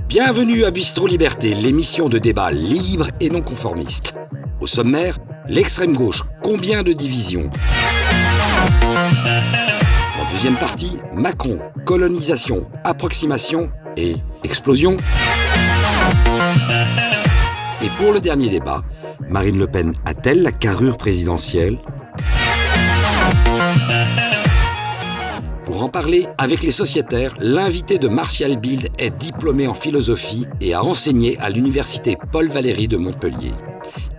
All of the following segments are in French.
Bienvenue à Bistro Liberté, l'émission de débat libre et non conformiste. Au sommaire, l'extrême gauche, combien de divisions? En deuxième partie, Macron, colonisation, approximation et explosion. Et pour le dernier débat, Marine Le Pen a-t-elle la carrure présidentielle? Pour en parler avec les sociétaires, l'invité de Martial Bild est diplômé en philosophie et a enseigné à l'université Paul Valéry de Montpellier.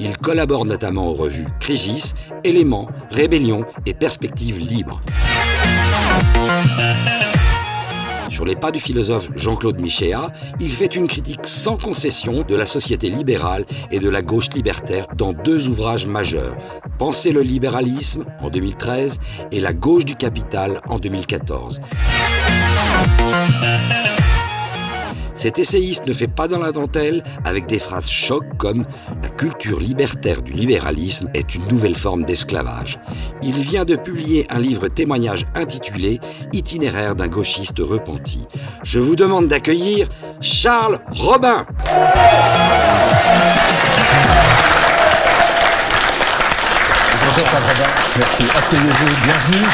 Il collabore notamment aux revues Crisis, Éléments, Rébellion et Perspectives libres. Sur les pas du philosophe Jean-Claude Michéa, il fait une critique sans concession de la société libérale et de la gauche libertaire dans deux ouvrages majeurs, Penser le libéralisme en 2013 et La gauche du capital en 2014. Cet essayiste ne fait pas dans la dentelle avec des phrases chocs comme « La culture libertaire du libéralisme est une nouvelle forme d'esclavage ». Il vient de publier un livre témoignage intitulé « Itinéraire d'un gauchiste repenti ». Je vous demande d'accueillir Charles Robin. Bonjour Charles Robin. Merci. Asseyez-vous, bienvenue.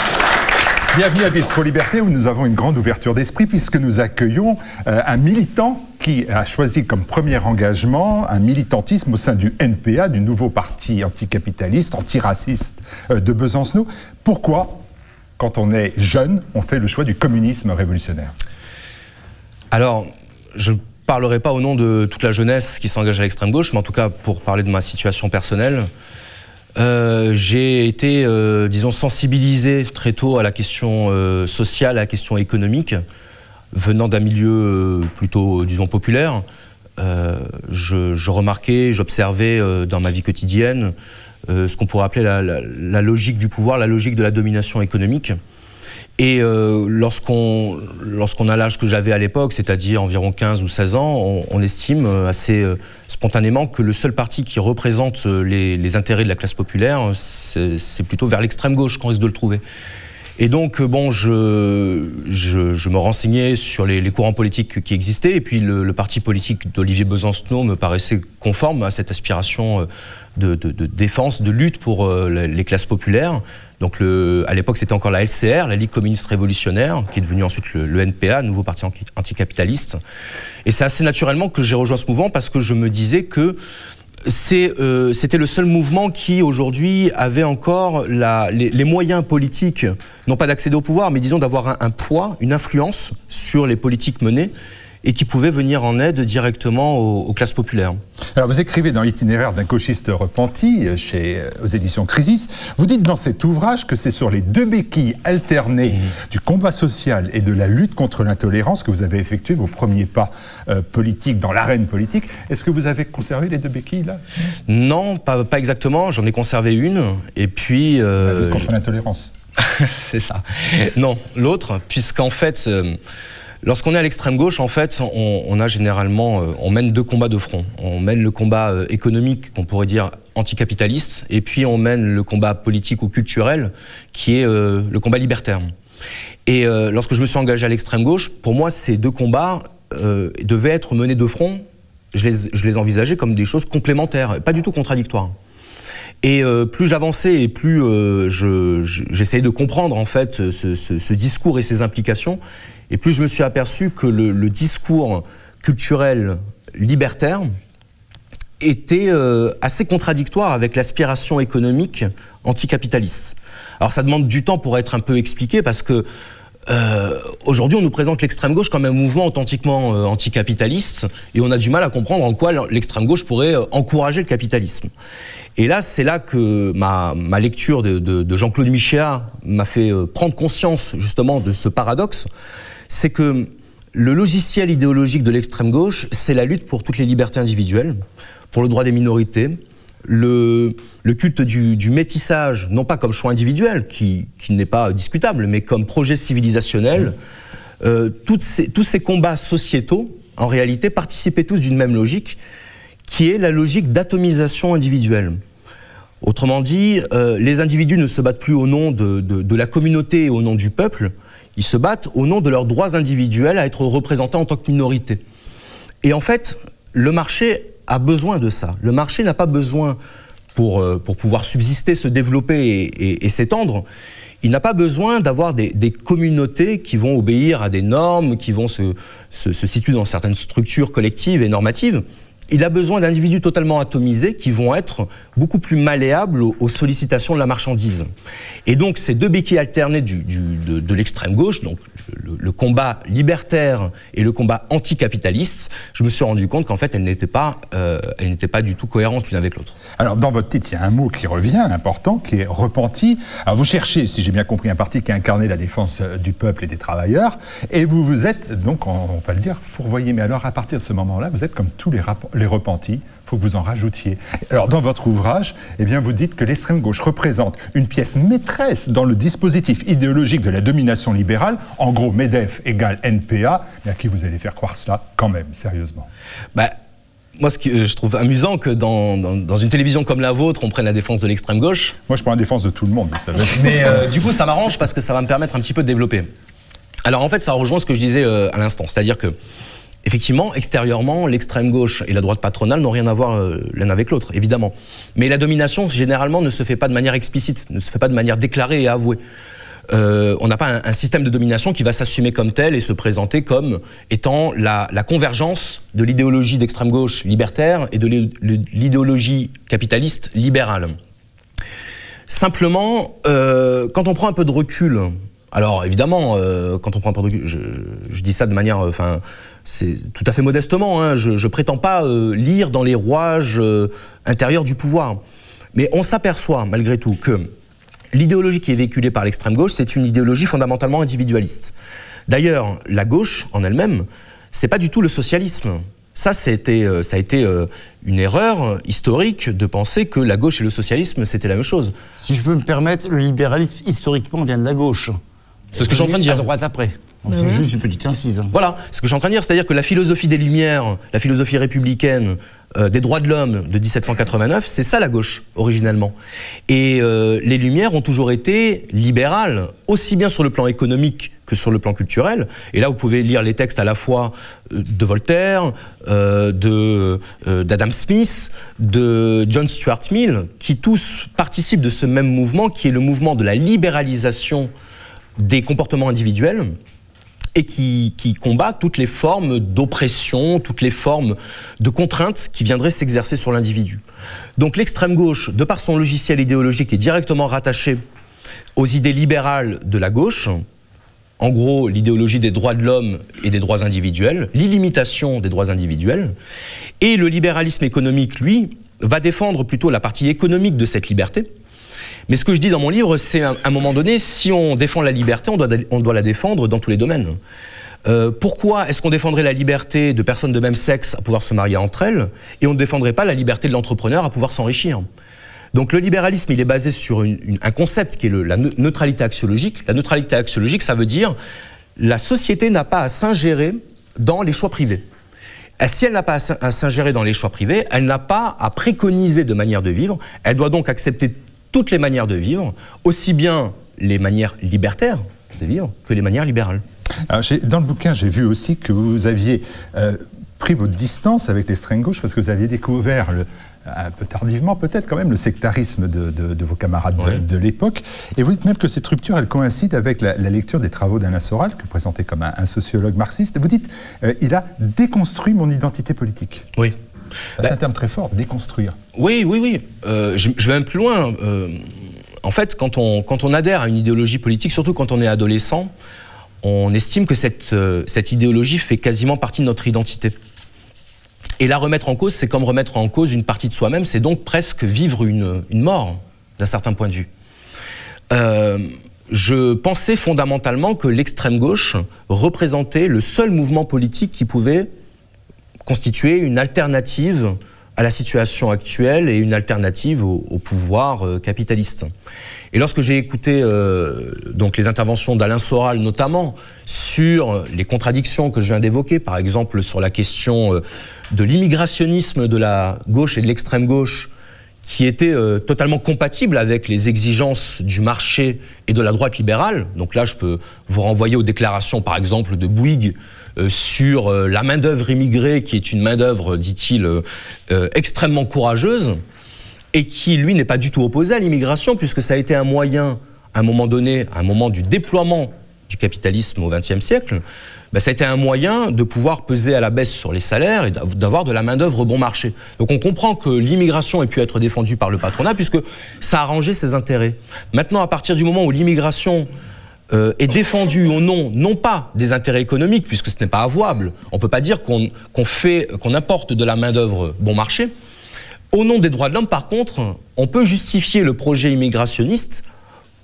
Bienvenue à Bistro Liberté où nous avons une grande ouverture d'esprit puisque nous accueillons un militant qui a choisi comme premier engagement un militantisme au sein du NPA, du nouveau parti anticapitaliste, antiraciste de Besancenot. Pourquoi, quand on est jeune, on fait le choix du communisme révolutionnaire? Alors, je ne parlerai pas au nom de toute la jeunesse qui s'engage à l'extrême gauche, mais en tout cas pour parler de ma situation personnelle. J'ai été, disons, sensibilisé très tôt à la question sociale, à la question économique. Venant d'un milieu plutôt, disons, populaire, je remarquais, j'observais dans ma vie quotidienne ce qu'on pourrait appeler la logique du pouvoir, la logique de la domination économique. Et lorsqu'on a l'âge que j'avais à l'époque, c'est-à-dire environ 15 ou 16 ans, on estime assez spontanément que le seul parti qui représente les intérêts de la classe populaire, c'est plutôt vers l'extrême gauche qu'on risque de le trouver. Et donc, bon, je me renseignais sur les courants politiques qui existaient, et puis le parti politique d'Olivier Besancenot me paraissait conforme à cette aspiration de défense, de lutte pour les classes populaires. Donc à l'époque, c'était encore la LCR, la Ligue communiste révolutionnaire, qui est devenue ensuite le NPA, nouveau parti anticapitaliste. Et c'est assez naturellement que j'ai rejoint ce mouvement parce que je me disais que c'était le seul mouvement qui, aujourd'hui, avait encore les moyens politiques, non pas d'accéder au pouvoir, mais disons d'avoir un poids, une influence sur les politiques menées, et qui pouvait venir en aide directement aux classes populaires. Alors vous écrivez dans l'itinéraire d'un gauchiste repenti, aux éditions Crisis, vous dites dans cet ouvrage que c'est sur les deux béquilles alternées du combat social et de la lutte contre l'intolérance que vous avez effectué vos premiers pas politiques dans l'arène politique. Est-ce que vous avez conservé les deux béquilles là? Non, pas exactement, j'en ai conservé une, et puis... la lutte contre l'intolérance. C'est ça. Non, l'autre, puisqu'en fait... Lorsqu'on est à l'extrême gauche, en fait, on a généralement, on mène deux combats de front. On mène le combat économique, qu'on pourrait dire anticapitaliste, et puis on mène le combat politique ou culturel, qui est le combat libertaire. Et lorsque je me suis engagé à l'extrême gauche, pour moi, ces deux combats devaient être menés de front. Je les envisageais comme des choses complémentaires, pas du tout contradictoires. Et plus j'avançais et plus j'essayais de comprendre en fait ce discours et ses implications, et plus je me suis aperçu que le discours culturel libertaire était assez contradictoire avec l'aspiration économique anticapitaliste. Alors ça demande du temps pour être un peu expliqué parce que aujourd'hui on nous présente l'extrême gauche comme un mouvement authentiquement anticapitaliste et on a du mal à comprendre en quoi l'extrême gauche pourrait encourager le capitalisme. Et là, c'est là que ma lecture de Jean-Claude Michéa m'a fait prendre conscience justement de ce paradoxe, c'est que le logiciel idéologique de l'extrême gauche, c'est la lutte pour toutes les libertés individuelles, pour le droit des minorités, le culte du métissage, non pas comme choix individuel, qui n'est pas discutable, mais comme projet civilisationnel. Tous ces combats sociétaux, en réalité, participaient tous d'une même logique, qui est la logique d'atomisation individuelle. Autrement dit, les individus ne se battent plus au nom de la communauté et au nom du peuple, ils se battent au nom de leurs droits individuels à être représentés en tant que minorité. Et en fait, le marché a besoin de ça. Le marché n'a pas besoin, pour pouvoir subsister, se développer et s'étendre, il n'a pas besoin d'avoir des communautés qui vont obéir à des normes, qui vont se situer dans certaines structures collectives et normatives. Il a besoin d'individus totalement atomisés qui vont être beaucoup plus malléables aux sollicitations de la marchandise. Et donc, ces deux béquilles alternées de l'extrême gauche, donc le combat libertaire et le combat anticapitaliste, je me suis rendu compte qu'en fait, elles n'étaient pas du tout cohérentes l'une avec l'autre. Alors, dans votre titre, il y a un mot qui revient, important, qui est repenti. Alors, vous cherchez, si j'ai bien compris, un parti qui a incarné la défense du peuple et des travailleurs, et vous vous êtes, donc, on va le dire, fourvoyé. Mais alors, à partir de ce moment-là, vous êtes comme tous les repentis, il faut que vous en rajoutiez. Alors, dans votre ouvrage, eh bien, vous dites que l'extrême gauche représente une pièce maîtresse dans le dispositif idéologique de la domination libérale. En gros, MEDEF égale NPA. Mais à qui vous allez faire croire cela, quand même, sérieusement? Moi, ce que je trouve amusant que dans une télévision comme la vôtre, on prenne la défense de l'extrême gauche. Moi, je prends la défense de tout le monde, vous savez. Mais du coup, ça m'arrange parce que ça va me permettre un petit peu de développer. Alors, en fait, ça rejoint ce que je disais à l'instant. C'est-à-dire que effectivement, extérieurement, l'extrême gauche et la droite patronale n'ont rien à voir l'un avec l'autre, évidemment. Mais la domination, généralement, ne se fait pas de manière explicite, ne se fait pas de manière déclarée et avouée. On n'a pas un système de domination qui va s'assumer comme tel et se présenter comme étant la convergence de l'idéologie d'extrême gauche libertaire et de l'idéologie capitaliste libérale. Simplement, quand on prend un peu de recul, alors évidemment, quand on prend un peu de recul, je dis ça de manière, c'est tout à fait modestement, hein, je prétends pas lire dans les rouages intérieurs du pouvoir, mais on s'aperçoit malgré tout que l'idéologie qui est véhiculée par l'extrême gauche, c'est une idéologie fondamentalement individualiste. D'ailleurs, la gauche en elle-même, c'est pas du tout le socialisme. Ça a été une erreur historique de penser que la gauche et le socialisme, c'était la même chose. Si je peux me permettre, le libéralisme, historiquement, vient de la gauche. C'est ce que je suis en train de dire. À droite après. C'est juste une petite incise. Voilà, ce que je suis en train de dire, c'est-à-dire que la philosophie des Lumières, la philosophie républicaine, des droits de l'homme de 1789, c'est ça la gauche, originellement. Et les Lumières ont toujours été libérales, aussi bien sur le plan économique que sur le plan culturel. Et là, vous pouvez lire les textes à la fois de Voltaire, d'Adam Smith, de John Stuart Mill, qui tous participent de ce même mouvement, qui est le mouvement de la libéralisation des comportements individuels, et qui combat toutes les formes d'oppression, toutes les formes de contraintes qui viendraient s'exercer sur l'individu. Donc l'extrême gauche, de par son logiciel idéologique, est directement rattachée aux idées libérales de la gauche, en gros l'idéologie des droits de l'homme et des droits individuels, l'illimitation des droits individuels, et le libéralisme économique, lui, va défendre plutôt la partie économique de cette liberté. Mais ce que je dis dans mon livre, c'est à un moment donné, si on défend la liberté, on doit la défendre dans tous les domaines. Pourquoi est-ce qu'on défendrait la liberté de personnes de même sexe à pouvoir se marier entre elles et on ne défendrait pas la liberté de l'entrepreneur à pouvoir s'enrichir? Donc le libéralisme, il est basé sur un concept qui est la neutralité axiologique. La neutralité axiologique, ça veut dire la société n'a pas à s'ingérer dans les choix privés. Et si elle n'a pas à s'ingérer dans les choix privés, elle n'a pas à préconiser de manière de vivre. Elle doit donc accepter toutes les manières de vivre, aussi bien les manières libertaires de vivre que les manières libérales. Alors, dans le bouquin, j'ai vu aussi que vous aviez pris votre distance avec l'extrême gauche parce que vous aviez découvert, un peu tardivement peut-être quand même, le sectarisme de vos camarades de l'époque. Et vous dites même que cette rupture, elle coïncide avec la lecture des travaux d'Alain Soral, que vous présentez comme un sociologue marxiste. Vous dites, il a déconstruit mon identité politique. Oui. C'est un terme très fort, déconstruire. Oui. Je vais même plus loin. En fait, quand on adhère à une idéologie politique, surtout quand on est adolescent, on estime que cette idéologie fait quasiment partie de notre identité. Et la remettre en cause, c'est comme remettre en cause une partie de soi-même, c'est donc presque vivre une mort, d'un certain point de vue. Je pensais fondamentalement que l'extrême gauche représentait le seul mouvement politique qui pouvait constituer une alternative à la situation actuelle et une alternative au pouvoir capitaliste. Et lorsque j'ai écouté donc les interventions d'Alain Soral notamment sur les contradictions que je viens d'évoquer, par exemple sur la question de l'immigrationnisme de la gauche et de l'extrême gauche, qui était totalement compatible avec les exigences du marché et de la droite libérale. Donc là, je peux vous renvoyer aux déclarations, par exemple, de Bouygues, sur la main-d'œuvre immigrée, qui est une main-d'œuvre, dit-il, extrêmement courageuse, et qui, lui, n'est pas du tout opposé à l'immigration, puisque ça a été un moyen, à un moment donné, à un moment du déploiement du capitalisme au XXe siècle, ça a été un moyen de pouvoir peser à la baisse sur les salaires et d'avoir de la main-d'œuvre bon marché. Donc on comprend que l'immigration ait pu être défendue par le patronat, puisque ça a arrangé ses intérêts. Maintenant, à partir du moment où l'immigration est défendue au nom, non pas des intérêts économiques, puisque ce n'est pas avouable, on ne peut pas dire qu'on apporte de la main-d'œuvre bon marché. Au nom des droits de l'homme, par contre, on peut justifier le projet immigrationniste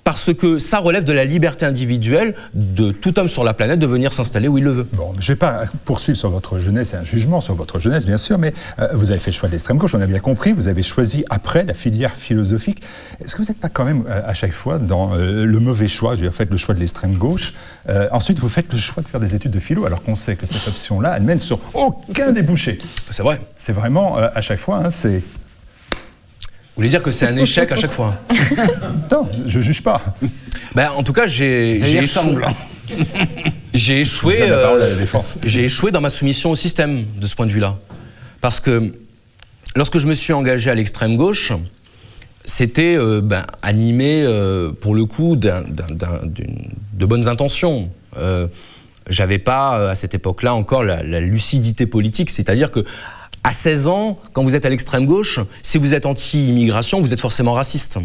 parce que ça relève de la liberté individuelle de tout homme sur la planète de venir s'installer où il le veut. Bon, je ne vais pas poursuivre sur votre jeunesse et un jugement sur votre jeunesse, bien sûr, mais vous avez fait le choix de l'extrême gauche, on a bien compris, vous avez choisi après la filière philosophique. Est-ce que vous n'êtes pas quand même à chaque fois dans le mauvais choix, vous faites le choix de l'extrême gauche, ensuite vous faites le choix de faire des études de philo, alors qu'on sait que cette option-là, elle mène sur aucun débouché. C'est vrai. C'est vraiment, à chaque fois, hein, c'est... Vous voulez dire que c'est un échec à chaque fois? Non, je ne juge pas. En tout cas, j'ai échoué dans ma soumission au système, de ce point de vue-là. Parce que lorsque je me suis engagé à l'extrême gauche, c'était animé, pour le coup, de bonnes intentions. J'avais pas, à cette époque-là, encore la lucidité politique, c'est-à-dire que à 16 ans, quand vous êtes à l'extrême gauche, si vous êtes anti-immigration, vous êtes forcément raciste.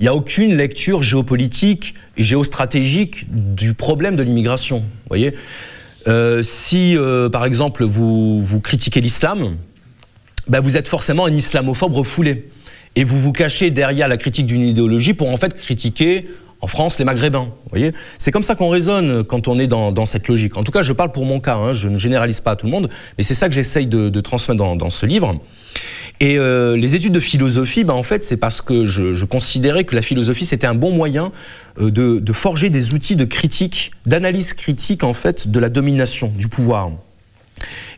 Il n'y a aucune lecture géopolitique et géostratégique du problème de l'immigration. Vous voyez, si, par exemple, vous critiquez l'islam, vous êtes forcément un islamophobe refoulé. Et vous vous cachez derrière la critique d'une idéologie pour en fait critiquer, en France, les Maghrébins. Vous voyez, c'est comme ça qu'on raisonne quand on est dans cette logique. En tout cas, je parle pour mon cas, hein, je ne généralise pas à tout le monde, mais c'est ça que j'essaye de transmettre dans ce livre. Et les études de philosophie, en fait, c'est parce que je considérais que la philosophie, c'était un bon moyen de forger des outils de critique, d'analyse critique, en fait, de la domination, du pouvoir.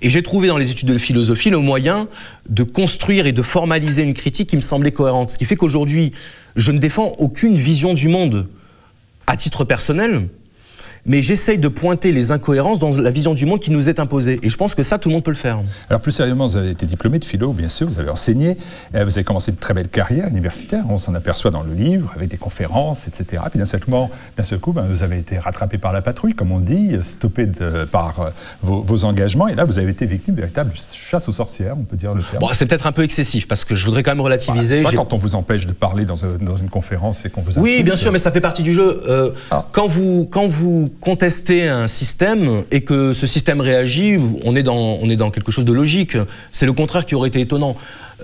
Et j'ai trouvé dans les études de philosophie le moyen de construire et de formaliser une critique qui me semblait cohérente. Ce qui fait qu'aujourd'hui, je ne défends aucune vision du monde à titre personnel, mais j'essaye de pointer les incohérences dans la vision du monde qui nous est imposée. Et je pense que ça, tout le monde peut le faire. Alors plus sérieusement, vous avez été diplômé de philo, bien sûr, vous avez enseigné, vous avez commencé une très belle carrière universitaire, on s'en aperçoit dans le livre, avec des conférences, etc. Puis d'un seul coup, vous avez été rattrapé par la patrouille, comme on dit, stoppé par vos engagements, et là, vous avez été victime de véritable chasse aux sorcières, on peut dire le terme. Bon, c'est peut-être un peu excessif, parce que je voudrais quand même relativiser. C'est pas quand on vous empêche de parler dans une conférence et qu'on vous insulte. Oui, bien sûr, mais ça fait partie du jeu. Quand vous contester un système et que ce système réagit, on est dans quelque chose de logique. C'est le contraire qui aurait été étonnant.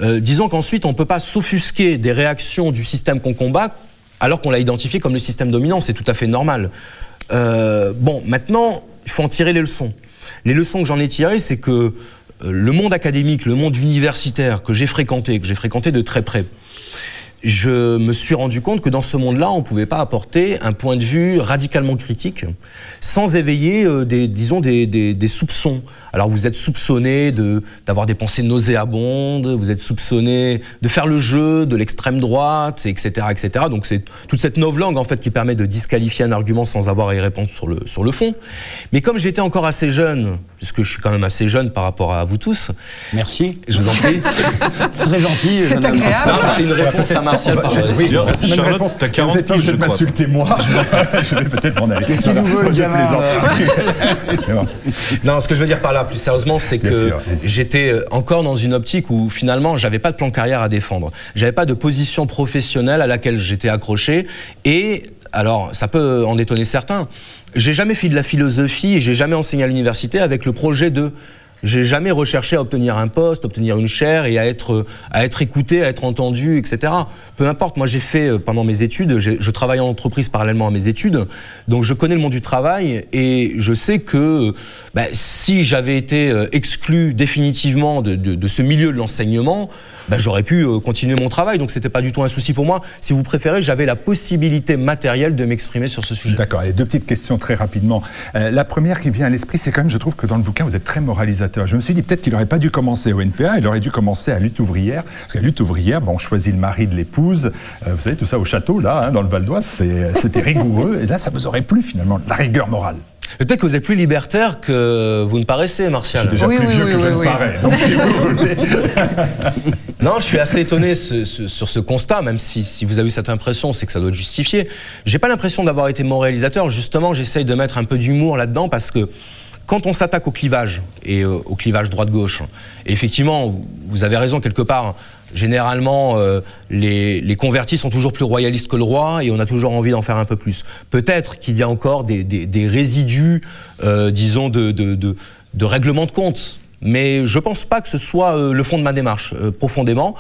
Disons qu'ensuite, on ne peut pas s'offusquer des réactions du système qu'on combat alors qu'on l'a identifié comme le système dominant. C'est tout à fait normal. Bon, maintenant, il faut en tirer les leçons. Les leçons que j'en ai tirées, c'est que le monde académique, le monde universitaire que j'ai fréquenté de très près, je me suis rendu compte que dans ce monde-là, on ne pouvait pas apporter un point de vue radicalement critique sans éveiller des soupçons. Alors vous êtes soupçonné d'avoir des pensées nauséabondes, vous êtes soupçonné de faire le jeu de l'extrême droite, etc., etc. Donc c'est toute cette novlangue en fait qui permet de disqualifier un argument sans avoir à y répondre sur le fond. Mais comme j'étais encore assez jeune, puisque je suis quand même assez jeune par rapport à vous tous. Merci. Je vous en prie. C'est très gentil. C'est agréable. C'est une réponse à Martial. Oui, c'est une réponse. T'as 40 piges, je crois. M'insulter moi. Je vais peut-être m'en aller. Qu'est-ce qu'il nous veut, le gamin? Non, ce que je veux dire par là, plus sérieusement, c'est que j'étais encore dans une optique où finalement, j'avais pas de plan de carrière à défendre. J'avais pas de position professionnelle à laquelle j'étais accroché. Et alors, ça peut en étonner certains. J'ai jamais fait de la philosophie et j'ai jamais enseigné à l'université avec le projet de... J'ai jamais recherché à obtenir un poste, obtenir une chaire et à être écouté, à être entendu, etc. Peu importe, moi j'ai fait, pendant mes études, je travaille en entreprise parallèlement à mes études, donc je connais le monde du travail et je sais que si j'avais été exclu définitivement de ce milieu de l'enseignement, j'aurais pu continuer mon travail, donc c'était pas du tout un souci pour moi. Si vous préférez, j'avais la possibilité matérielle de m'exprimer sur ce sujet. D'accord, allez, deux petites questions très rapidement. La première qui vient à l'esprit, c'est quand même, je trouve que dans le bouquin, vous êtes très moralisateur. Je me suis dit peut-être qu'il n'aurait pas dû commencer au NPA, il aurait dû commencer à Lutte ouvrière, parce qu'à Lutte ouvrière, on choisit le mari de l'épouse, vous savez, tout ça au château, là, dans le Val d'Oise, c'était rigoureux, et là, ça vous aurait plu finalement, la rigueur morale. Peut-être que vous êtes plus libertaire que vous ne paraissez, Martial. Je suis déjà plus vieux que je ne parais. Donc, si vous voulez. Non, je suis assez étonné sur ce constat, même si vous avez eu cette impression, c'est que ça doit être justifié. J'ai pas l'impression d'avoir été mon réalisateur. Justement, j'essaye de mettre un peu d'humour là-dedans parce que quand on s'attaque au clivage, et au clivage droite-gauche, et effectivement, vous avez raison quelque part, généralement, les convertis sont toujours plus royalistes que le roi et on a toujours envie d'en faire un peu plus. Peut-être qu'il y a encore des résidus, disons, de règlement de compte, mais je ne pense pas que ce soit le fond de ma démarche, profondément.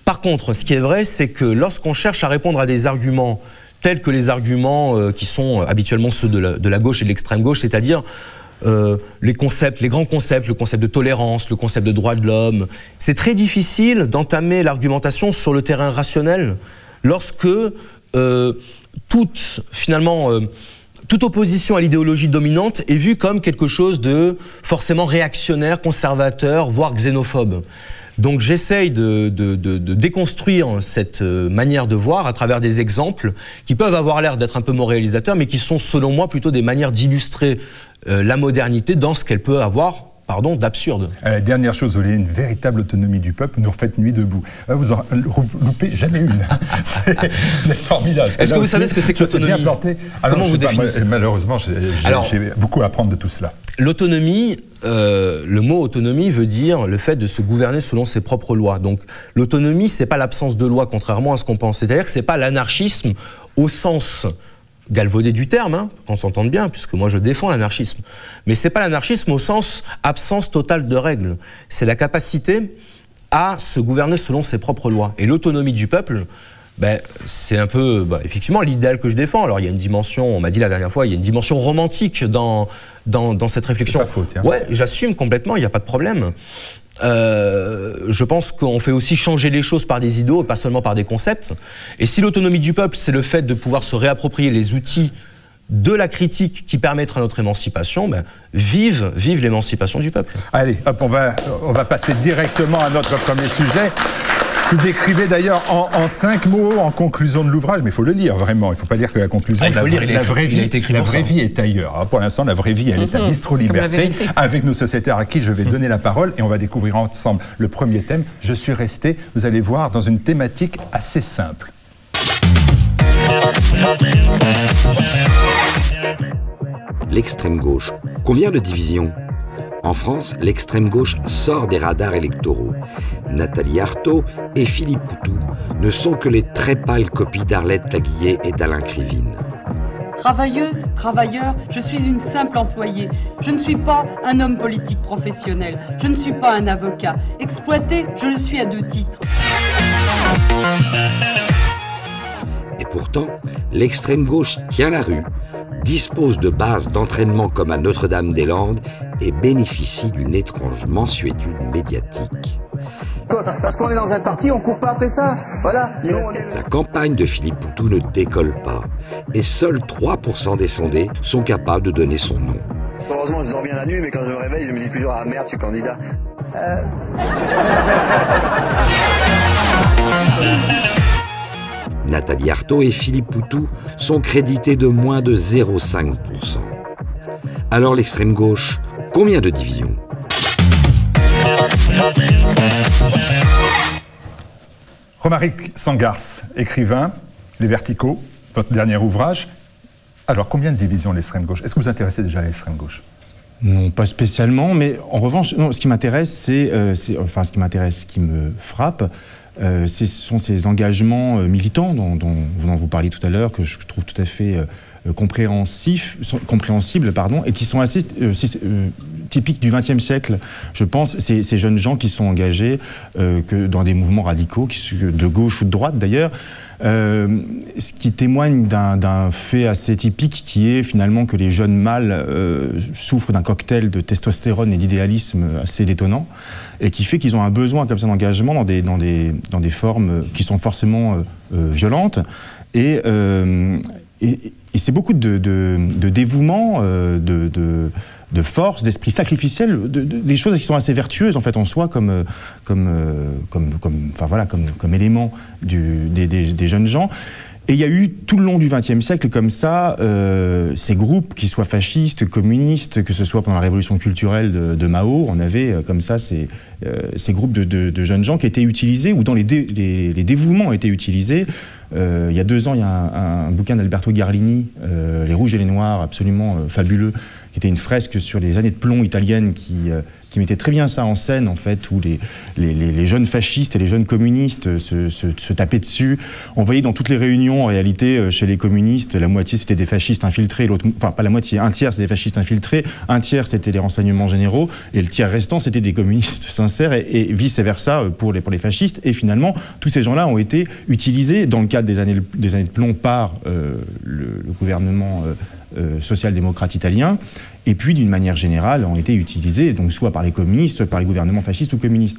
Par contre, ce qui est vrai, c'est que lorsqu'on cherche à répondre à des arguments tels que les arguments qui sont habituellement ceux de la gauche et de l'extrême gauche, c'est-à-dire les concepts, les grands concepts, le concept de tolérance, le concept de droit de l'homme. C'est très difficile d'entamer l'argumentation sur le terrain rationnel lorsque toute opposition à l'idéologie dominante est vue comme quelque chose de forcément réactionnaire, conservateur, voire xénophobe. Donc j'essaye de déconstruire cette manière de voir à travers des exemples qui peuvent avoir l'air d'être un peu mon réalisateur, mais qui sont selon moi plutôt des manières d'illustrer la modernité dans ce qu'elle peut avoir, pardon, d'absurde. Dernière chose, vous voulez une véritable autonomie du peuple, vous nous refaites nuit debout. Vous en loupez jamais une. C'est formidable. Est-ce que vous savez ce que c'est que l'autonomie? Bien planté. Comment vous définissez? Malheureusement, j'ai beaucoup à apprendre de tout cela. L'autonomie, le mot autonomie veut dire le fait de se gouverner selon ses propres lois. Donc l'autonomie, c'est pas l'absence de loi, contrairement à ce qu'on pense. C'est-à-dire que c'est pas l'anarchisme au sens galvaudé du terme, hein, qu'on s'entende bien, puisque moi je défends l'anarchisme. Mais c'est pas l'anarchisme au sens absence totale de règles. C'est la capacité à se gouverner selon ses propres lois. Et l'autonomie du peuple, ben, c'est un peu, effectivement, l'idéal que je défends. Alors il y a une dimension, on m'a dit la dernière fois, il y a une dimension romantique dans cette réflexion. C'est pas faux, tiens. Ouais, j'assume complètement, il n'y a pas de problème. Je pense qu'on fait aussi changer les choses par des idéaux et pas seulement par des concepts. Et si l'autonomie du peuple, c'est le fait de pouvoir se réapproprier les outils de la critique qui permettent à notre émancipation, ben, vive l'émancipation du peuple. Allez, hop, on va passer directement à notre premier sujet. Vous écrivez d'ailleurs en 5 mots en conclusion de l'ouvrage, mais il faut le lire vraiment, il ne faut pas dire que la conclusion, la vraie vie est ailleurs. Alors, pour l'instant, la vraie vie, elle est à Bistro Liberté, avec nos sociétaires à qui je vais donner la parole et on va découvrir ensemble le premier thème. Je suis resté, vous allez voir, dans une thématique assez simple. L'extrême gauche, combien de divisions? En France, l'extrême gauche sort des radars électoraux. Nathalie Arthaud et Philippe Poutou ne sont que les très pâles copies d'Arlette Laguillet et d'Alain Krivine. Travailleuse, travailleur, je suis une simple employée. Je ne suis pas un homme politique professionnel. Je ne suis pas un avocat. Exploité, je le suis à 2 titres. Et pourtant, l'extrême gauche tient la rue, dispose de bases d'entraînement comme à Notre-Dame-des-Landes et bénéficie d'une étrange mansuétude médiatique. Parce qu'on est dans un parti, on court pas après ça. Voilà. La campagne de Philippe Poutou ne décolle pas et seuls 3% des sondés sont capables de donner son nom. Heureusement, je dors bien la nuit, mais quand je me réveille, je me dis toujours « Ah merde, je suis candidat ». Nathalie Arthaud et Philippe Poutou sont crédités de moins de 0,5%. Alors l'extrême gauche, combien de divisions? Romaric Sangars, écrivain, Les Verticaux, votre dernier ouvrage. Alors, combien de divisions l'extrême gauche? Est-ce que vous vous intéressez déjà à l'extrême gauche? Non, pas spécialement, mais en revanche, non, ce qui m'intéresse, ce qui me frappe, ce sont ces engagements militants dont vous parliez tout à l'heure, que je trouve tout à fait compréhensibles, et qui sont assez typiques du XXe siècle. Je pense, ces jeunes gens qui sont engagés dans des mouvements radicaux, de gauche ou de droite d'ailleurs, ce qui témoigne d'un fait assez typique qui est finalement que les jeunes mâles souffrent d'un cocktail de testostérone et d'idéalisme assez détonnant, et qui fait qu'ils ont un besoin comme ça d'engagement dans des formes qui sont forcément violentes, et c'est beaucoup de dévouement, de force, d'esprit sacrificiel, des choses qui sont assez vertueuses en fait en soi comme élément des jeunes gens. Et il y a eu tout le long du XXe siècle comme ça, ces groupes, qu'ils soient fascistes, communistes, que ce soit pendant la révolution culturelle de Mao, on avait comme ça ces groupes de jeunes gens qui étaient utilisés, ou dont les dévouements étaient utilisés. Il y a 2 ans, il y a un bouquin d'Alberto Garlini, Les Rouges et les Noirs, absolument fabuleux, qui était une fresque sur les années de plomb italiennes qui mettait très bien ça en scène, en fait, où les jeunes fascistes et les jeunes communistes se tapaient dessus. On voyait dans toutes les réunions, en réalité, chez les communistes, la moitié c'était des fascistes infiltrés, l'autre, enfin pas la moitié, un tiers c'était des fascistes infiltrés, un tiers c'était les renseignements généraux, et le tiers restant c'était des communistes sincères, et vice-versa pour les fascistes. Et finalement, tous ces gens-là ont été utilisés dans le cadre des années de plomb par le gouvernement social-démocrate italien, et puis d'une manière générale ont été utilisés, donc soit par les communistes, soit par les gouvernements fascistes ou communistes.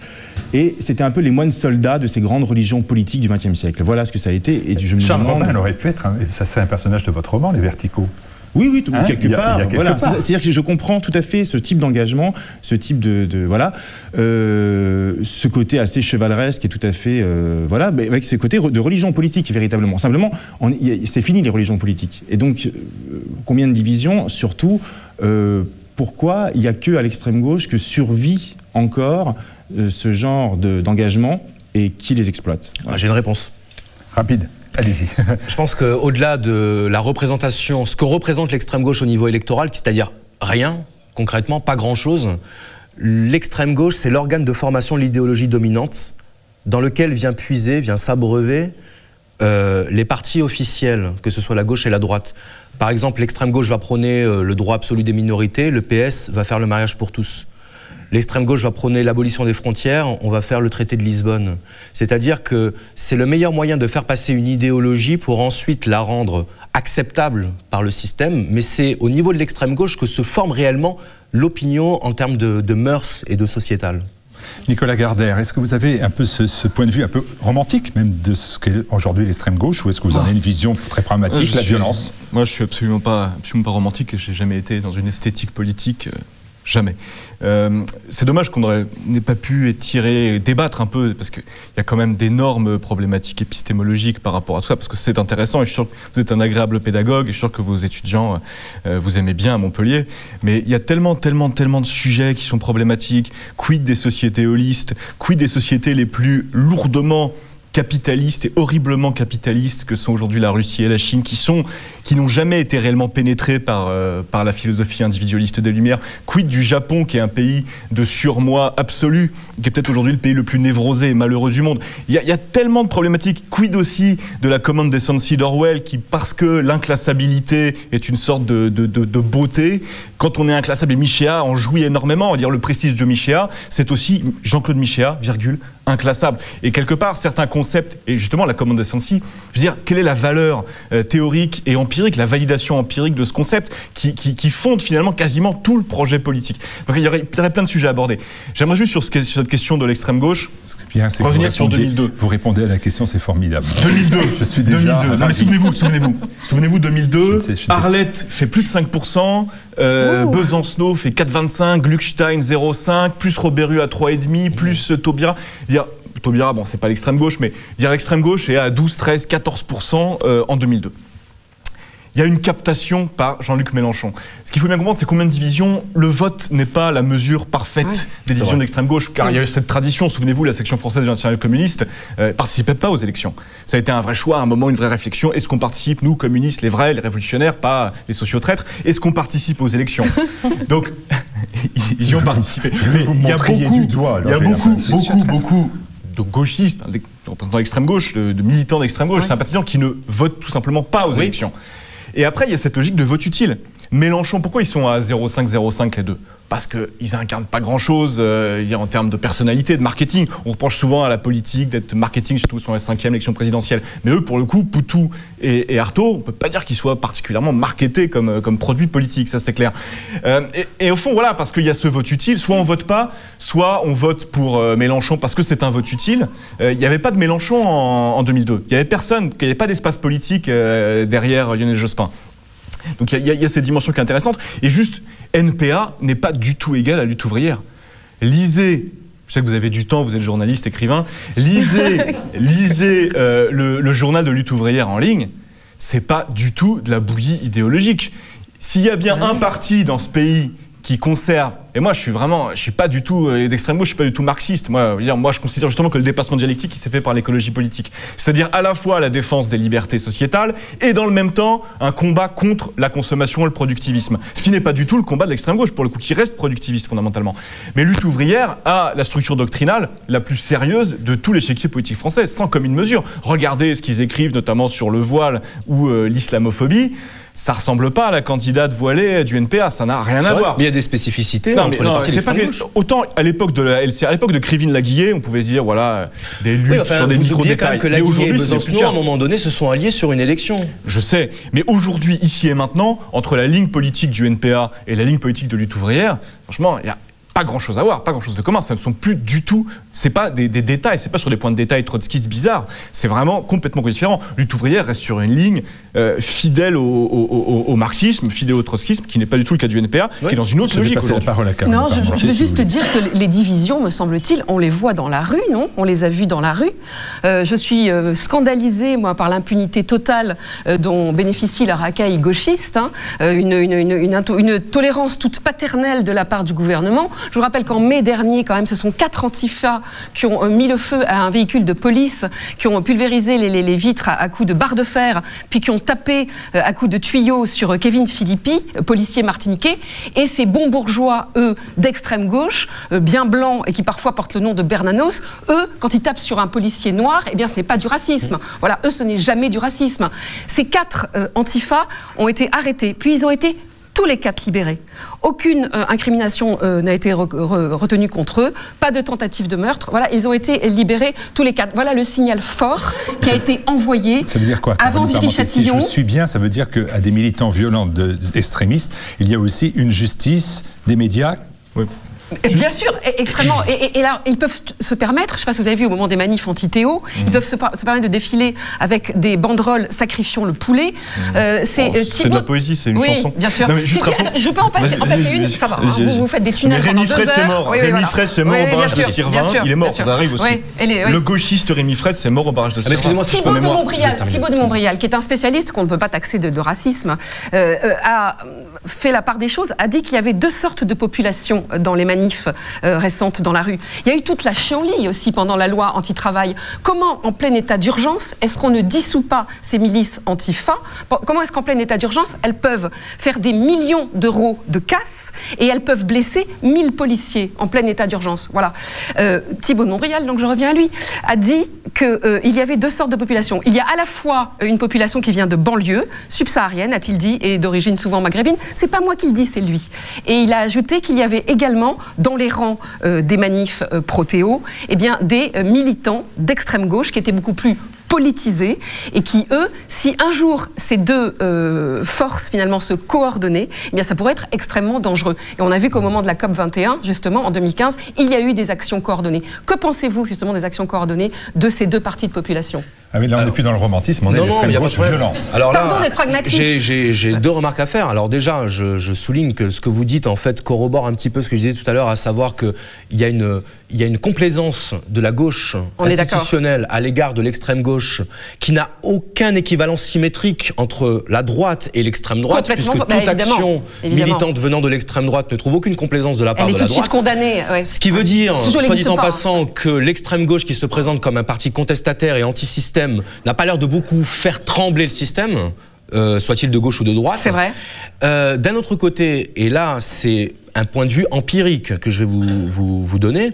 Et c'était un peu les moines soldats de ces grandes religions politiques du XXe siècle. Voilà ce que ça a été. Et je me Charles demande... Robin aurait pu être, ça c'est un personnage de votre roman, Les Verticaux. Oui, quelque part. Voilà. part. C'est-à-dire que je comprends tout à fait ce type d'engagement, ce type voilà, ce côté assez chevaleresque et tout à fait, voilà, mais avec ce côté de religion politique véritablement. Simplement, c'est fini les religions politiques. Et donc, combien de divisions, surtout, pourquoi il n'y a qu'à l'extrême gauche que survit encore ce genre d'engagement et qui les exploite? Voilà. J'ai une réponse. Rapide. Allez-y. Je pense qu'au-delà de la représentation, ce que représente l'extrême gauche au niveau électoral, c'est-à-dire rien, concrètement, pas grand-chose, l'extrême gauche, c'est l'organe de formation de l'idéologie dominante dans lequel vient s'abreuver les partis officiels, que ce soit la gauche et la droite. Par exemple, l'extrême gauche va prôner le droit absolu des minorités, le PS va faire le mariage pour tous. L'extrême gauche va prôner l'abolition des frontières, on va faire le traité de Lisbonne. C'est-à-dire que c'est le meilleur moyen de faire passer une idéologie pour ensuite la rendre acceptable par le système, mais c'est au niveau de l'extrême gauche que se forme réellement l'opinion en termes de mœurs et de sociétal. Nicolas Gardère, est-ce que vous avez un peu ce point de vue un peu romantique même de ce qu'est aujourd'hui l'extrême gauche, ou est-ce que vous en avez une vision très pragmatique, la violence? Moi je suis absolument pas romantique, et j'ai jamais été dans une esthétique politique. Jamais. C'est dommage qu'on n'ait pas pu étirer, débattre un peu, parce qu'il y a quand même d'énormes problématiques épistémologiques par rapport à tout ça, parce que c'est intéressant, et je suis sûr que vous êtes un agréable pédagogue, et je suis sûr que vos étudiants vous aimez bien à Montpellier, mais il y a tellement de sujets qui sont problématiques. Quid des sociétés holistes, quid des sociétés les plus lourdement capitalistes et horriblement capitalistes que sont aujourd'hui la Russie et la Chine, qui n'ont jamais été réellement pénétrés par la philosophie individualiste des Lumières. Quid du Japon, qui est un pays de surmoi absolu, qui est peut-être aujourd'hui le pays le plus névrosé et malheureux du monde. Il y a tellement de problématiques. Quid aussi de la commande decency d'Orwell, qui, parce que l'inclassabilité est une sorte de beauté, quand on est inclassable, et Michéa en jouit énormément. Dire le prestige de Michéa, c'est aussi Jean-Claude Michéa, virgule, inclassable. Et quelque part, certains concepts, et justement la commande decency, je veux dire, quelle est la valeur théorique et empirique, la validation empirique de ce concept qui fonde finalement quasiment tout le projet politique. Donc, il y aurait plein de sujets à aborder. J'aimerais juste sur cette question de l'extrême gauche revenir sur 2002. Vous répondez à la question, c'est formidable. 2002. Je suis déjà... 2002. Non, mais souvenez-vous 2002, Arlette fait plus de 5%, Besancenot fait 4,25, Gluckstein 0,5, plus Robert à 3,5, plus Taubira. Taubira, bon, c'est pas l'extrême gauche, mais l'extrême gauche est à 12, 13, 14% en 2002. Il y a une captation par Jean-Luc Mélenchon. Ce qu'il faut bien comprendre, c'est combien de divisions. Le vote n'est pas la mesure parfaite des divisions de l'extrême gauche, car il y a eu cette tradition. Souvenez-vous, la section française du national communiste ne participait pas aux élections. Ça a été un vrai choix, un moment, une vraie réflexion. Est-ce qu'on participe, nous, communistes, les vrais, les révolutionnaires, pas les sociotraîtres? Est-ce qu'on participe aux élections? Donc, ils y ont participé. Il y a beaucoup de gauchistes, de représentants d'extrême gauche, de militants d'extrême gauche, sympathisants qui ne votent tout simplement pas aux élections. Et après, il y a cette logique de vote utile. Mélenchon, pourquoi ils sont à 0,5 les deux? Parce qu'ils n'incarnent pas grand-chose en termes de personnalité, de marketing. On reproche souvent à la politique d'être marketing, surtout sur la 5e élection présidentielle. Mais eux, pour le coup, Poutou et Artaud, on ne peut pas dire qu'ils soient particulièrement marketés comme produits politiques, ça c'est clair. Et au fond, voilà, parce qu'il y a ce vote utile, soit on vote pas, soit on vote pour Mélenchon parce que c'est un vote utile. Il n'y avait pas de Mélenchon en 2002. Il n'y avait personne, il n'y avait pas d'espace politique derrière Lionel Jospin. Donc il y a cette dimension qui est intéressante. Et juste, NPA n'est pas du tout égal à lutte ouvrière. Lisez je sais que vous avez du temps, vous êtes journaliste, écrivain, lisez le journal de lutte ouvrière en ligne, c'est pas du tout de la bouillie idéologique. S'il y a bien un parti dans ce pays qui conserve, et moi je suis pas du tout d'extrême gauche, je suis pas du tout marxiste, moi je considère justement que le dépassement dialectique il s'est fait par l'écologie politique, c'est-à-dire à la fois la défense des libertés sociétales et dans le même temps un combat contre la consommation et le productivisme, ce qui n'est pas du tout le combat de l'extrême gauche pour le coup, qui reste productiviste fondamentalement. Mais lutte ouvrière a la structure doctrinale la plus sérieuse de tout l'échiquier politique français, sans commune mesure. Regardez ce qu'ils écrivent notamment sur le voile ou l'islamophobie. Ça ressemble pas à la candidate voilée du NPA, ça n'a rien à voir. Mais il y a des spécificités non, entre les partis d'extrême gauche. Autant à l'époque de la LCR, à l'époque de Krivine-Laguillet, on pouvait se dire voilà des luttes sur des micro-détails. Mais aujourd'hui, Besançon, à un moment donné, se sont alliés sur une élection. Je sais, mais aujourd'hui, ici et maintenant, entre la ligne politique du NPA et la ligne politique de lutte ouvrière, franchement, il y a pas grand-chose à voir, pas grand-chose de commun. Ça ne sont plus du tout, c'est pas des détails, c'est pas sur des points de détail trotskistes bizarres, c'est vraiment complètement différent. Lutte ouvrière reste sur une ligne fidèle au marxisme, fidèle au trotskisme, qui n'est pas du tout le cas du NPA, qui est dans une autre logique aujourd'hui. Non, je veux juste dire que les divisions, me semble-t-il, on les voit dans la rue, non? On les a vues dans la rue. Je suis scandalisée, moi, par l'impunité totale dont bénéficie la racaille gauchiste, hein, une tolérance toute paternelle de la part du gouvernement. Je vous rappelle qu'en mai dernier, quand même, ce sont 4 antifas qui ont mis le feu à un véhicule de police, qui ont pulvérisé les vitres à coups de barres de fer, puis qui ont tapé à coups de tuyaux sur Kevin Philippi, policier martiniquais. Et ces bons bourgeois, eux, d'extrême gauche, bien blancs et qui parfois portent le nom de Bernanos, eux, quand ils tapent sur un policier noir, eh bien, ce n'est pas du racisme. Voilà, eux, ce n'est jamais du racisme. Ces 4 antifas ont été arrêtés, puis ils ont été tous les 4 libérés. Aucune incrimination n'a été retenue contre eux, pas de tentative de meurtre. Voilà, ils ont été libérés tous les 4. Voilà le signal fort qui a été envoyé. Ça veut dire quoi avant Viry-Châtillon. Si je suis bien, ça veut dire qu'à des militants violents extrémistes, il y a aussi une justice des médias. Oui. Bien sûr, extrêmement. Et là, ils peuvent se permettre, je ne sais pas si vous avez vu au moment des manifs anti-Théo, ils peuvent se permettre de défiler avec des banderoles sacrifiant le poulet. C'est de la poésie, c'est une chanson. Bien sûr. Non, je peux en passer une, ça va. Vous faites des tunnels pendant 2 heures. Rémi Fraisse est mort. Rémi Fraisse est mort au barrage de Sirvin. Il est mort, ça arrive aussi. Le gauchiste Rémi Fraisse est mort au barrage de Sirvin. Excusez-moi si Thibaut de Montbrial, qui est un spécialiste qu'on ne peut pas taxer de racisme, a fait la part des choses, a dit qu'il y avait 2 sortes de populations dans les manifs récentes dans la rue. Il y a eu toute la chienlit aussi pendant la loi anti-travail. Comment, en plein état d'urgence, est-ce qu'on ne dissout pas ces milices antifa? Comment est-ce qu'en plein état d'urgence, elles peuvent faire des millions d'euros de casse et elles peuvent blesser 1000 policiers en plein état d'urgence? Voilà. Thibaut de Montbrial, donc je reviens à lui, a dit qu'il y avait 2 sortes de populations. Il y a à la fois une population qui vient de banlieue, subsaharienne, a-t-il dit, et d'origine souvent maghrébine. C'est pas moi qui le dis, c'est lui. Et il a ajouté qu'il y avait également, dans les rangs des manifs pro-Théo, eh bien, des militants d'extrême gauche qui étaient beaucoup plus politisés et qui, eux, si un jour ces 2 forces finalement se coordonnaient, eh bien ça pourrait être extrêmement dangereux. Et on a vu qu'au moment de la COP21, justement, en 2015, il y a eu des actions coordonnées. Que pensez-vous justement des actions coordonnées de ces 2 parties de population? Ah oui, là on n'est plus dans le romantisme, on est l'extrême gauche violence. Alors là, pardon d'être pragmatique. J'ai 2 remarques à faire. Alors déjà, je souligne que ce que vous dites en fait corrobore un petit peu ce que je disais tout à l'heure, à savoir qu'il y a une complaisance de la gauche institutionnelle à l'égard de l'extrême gauche qui n'a aucun équivalent symétrique entre la droite et l'extrême droite, puisque toute action militante venant de l'extrême droite ne trouve aucune complaisance de la part de la droite. Elle est tout de suite condamnée. Ouais. Ce qui veut dire, soit dit en passant, que l'extrême gauche qui se présente comme un parti contestataire et anti-système n'a pas l'air de beaucoup faire trembler le système, soit-il de gauche ou de droite. C'est vrai. D'un autre côté, et là c'est un point de vue empirique que je vais vous donner,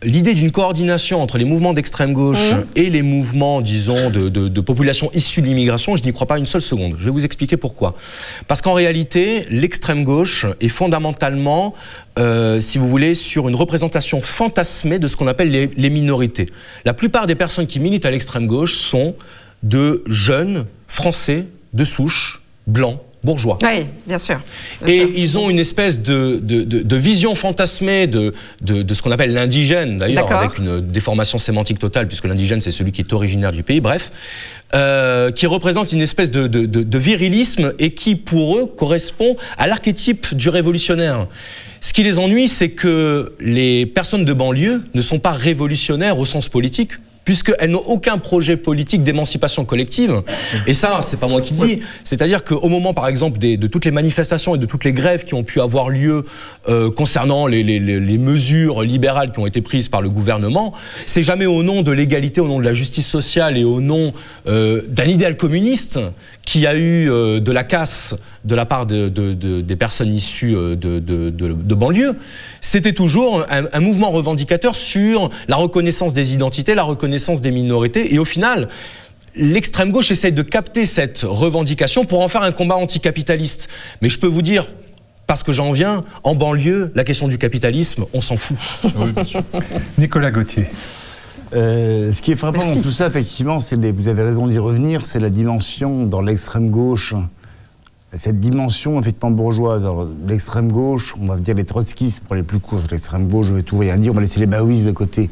l'idée d'une coordination entre les mouvements d'extrême gauche et les mouvements, disons, de populations issues de l'immigration, je n'y crois pas une seule seconde. Je vais vous expliquer pourquoi. Parce qu'en réalité, l'extrême gauche est fondamentalement, si vous voulez, sur une représentation fantasmée de ce qu'on appelle les minorités. La plupart des personnes qui militent à l'extrême gauche sont de jeunes Français de souche, blancs, bourgeois. Oui, bien sûr. Et ils ont une espèce de vision fantasmée de ce qu'on appelle l'indigène, d'ailleurs, avec une déformation sémantique totale, puisque l'indigène, c'est celui qui est originaire du pays, bref, qui représente une espèce de virilisme et qui, pour eux, correspond à l'archétype du révolutionnaire. Ce qui les ennuie, c'est que les personnes de banlieue ne sont pas révolutionnaires au sens politique, puisqu'elles n'ont aucun projet politique d'émancipation collective. Et ça, c'est pas moi qui le dis. C'est-à-dire qu'au moment, par exemple, de toutes les manifestations et de toutes les grèves qui ont pu avoir lieu concernant les mesures libérales qui ont été prises par le gouvernement, c'est jamais au nom de l'égalité, au nom de la justice sociale et au nom d'un idéal communiste qui a eu de la casse de la part des personnes issues de banlieue. C'était toujours un mouvement revendicateur sur la reconnaissance des identités, la reconnaissance des minorités. Et au final, l'extrême gauche essaye de capter cette revendication pour en faire un combat anticapitaliste. Mais je peux vous dire, parce que j'en viens, en banlieue, la question du capitalisme, on s'en fout. Oui, bien sûr. Nicolas Gauthier. Ce qui est frappant dans tout ça, effectivement, vous avez raison d'y revenir, c'est la dimension dans l'extrême gauche, cette dimension effectivement bourgeoise. L'extrême gauche, on va dire les trotskistes pour les plus courts, l'extrême gauche, je vais tout rien dire, on va laisser les maoïstes de côté.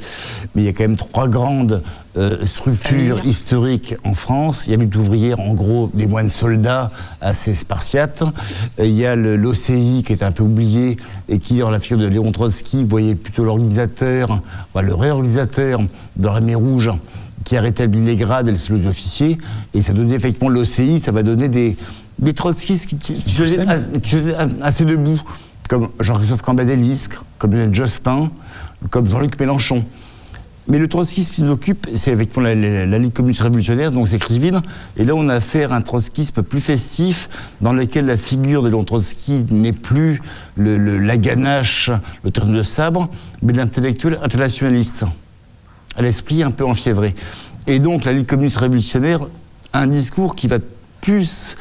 Mais il y a quand même 3 grandes structures historiques en France. Il y a lutte ouvrière, en gros, des moines soldats assez spartiates. Il y a l'OCI qui est un peu oublié et qui, dans la figure de Léon Trotsky, vous voyez plutôt l'organisateur, enfin, le réorganisateur de l'Armée rouge, qui a rétabli les grades et les sous-officiers. Et ça donnait effectivement l'OCI, ça va donner des trotskistes qui faisaient assez debout, comme Jean-Christophe Cambadélis, comme Lionel Jospin, comme Jean-Luc Mélenchon. Mais le trotskisme qui nous occupe, c'est avec la Ligue communiste révolutionnaire, donc c'est Krivine. Et là, on a affaire à un trotskisme plus festif, dans lequel la figure de Léon Trotsky n'est plus la ganache, le traîneau de sabre, mais l'intellectuel internationaliste, à l'esprit un peu enfiévré. Et donc, la Ligue communiste révolutionnaire a un discours qui va plus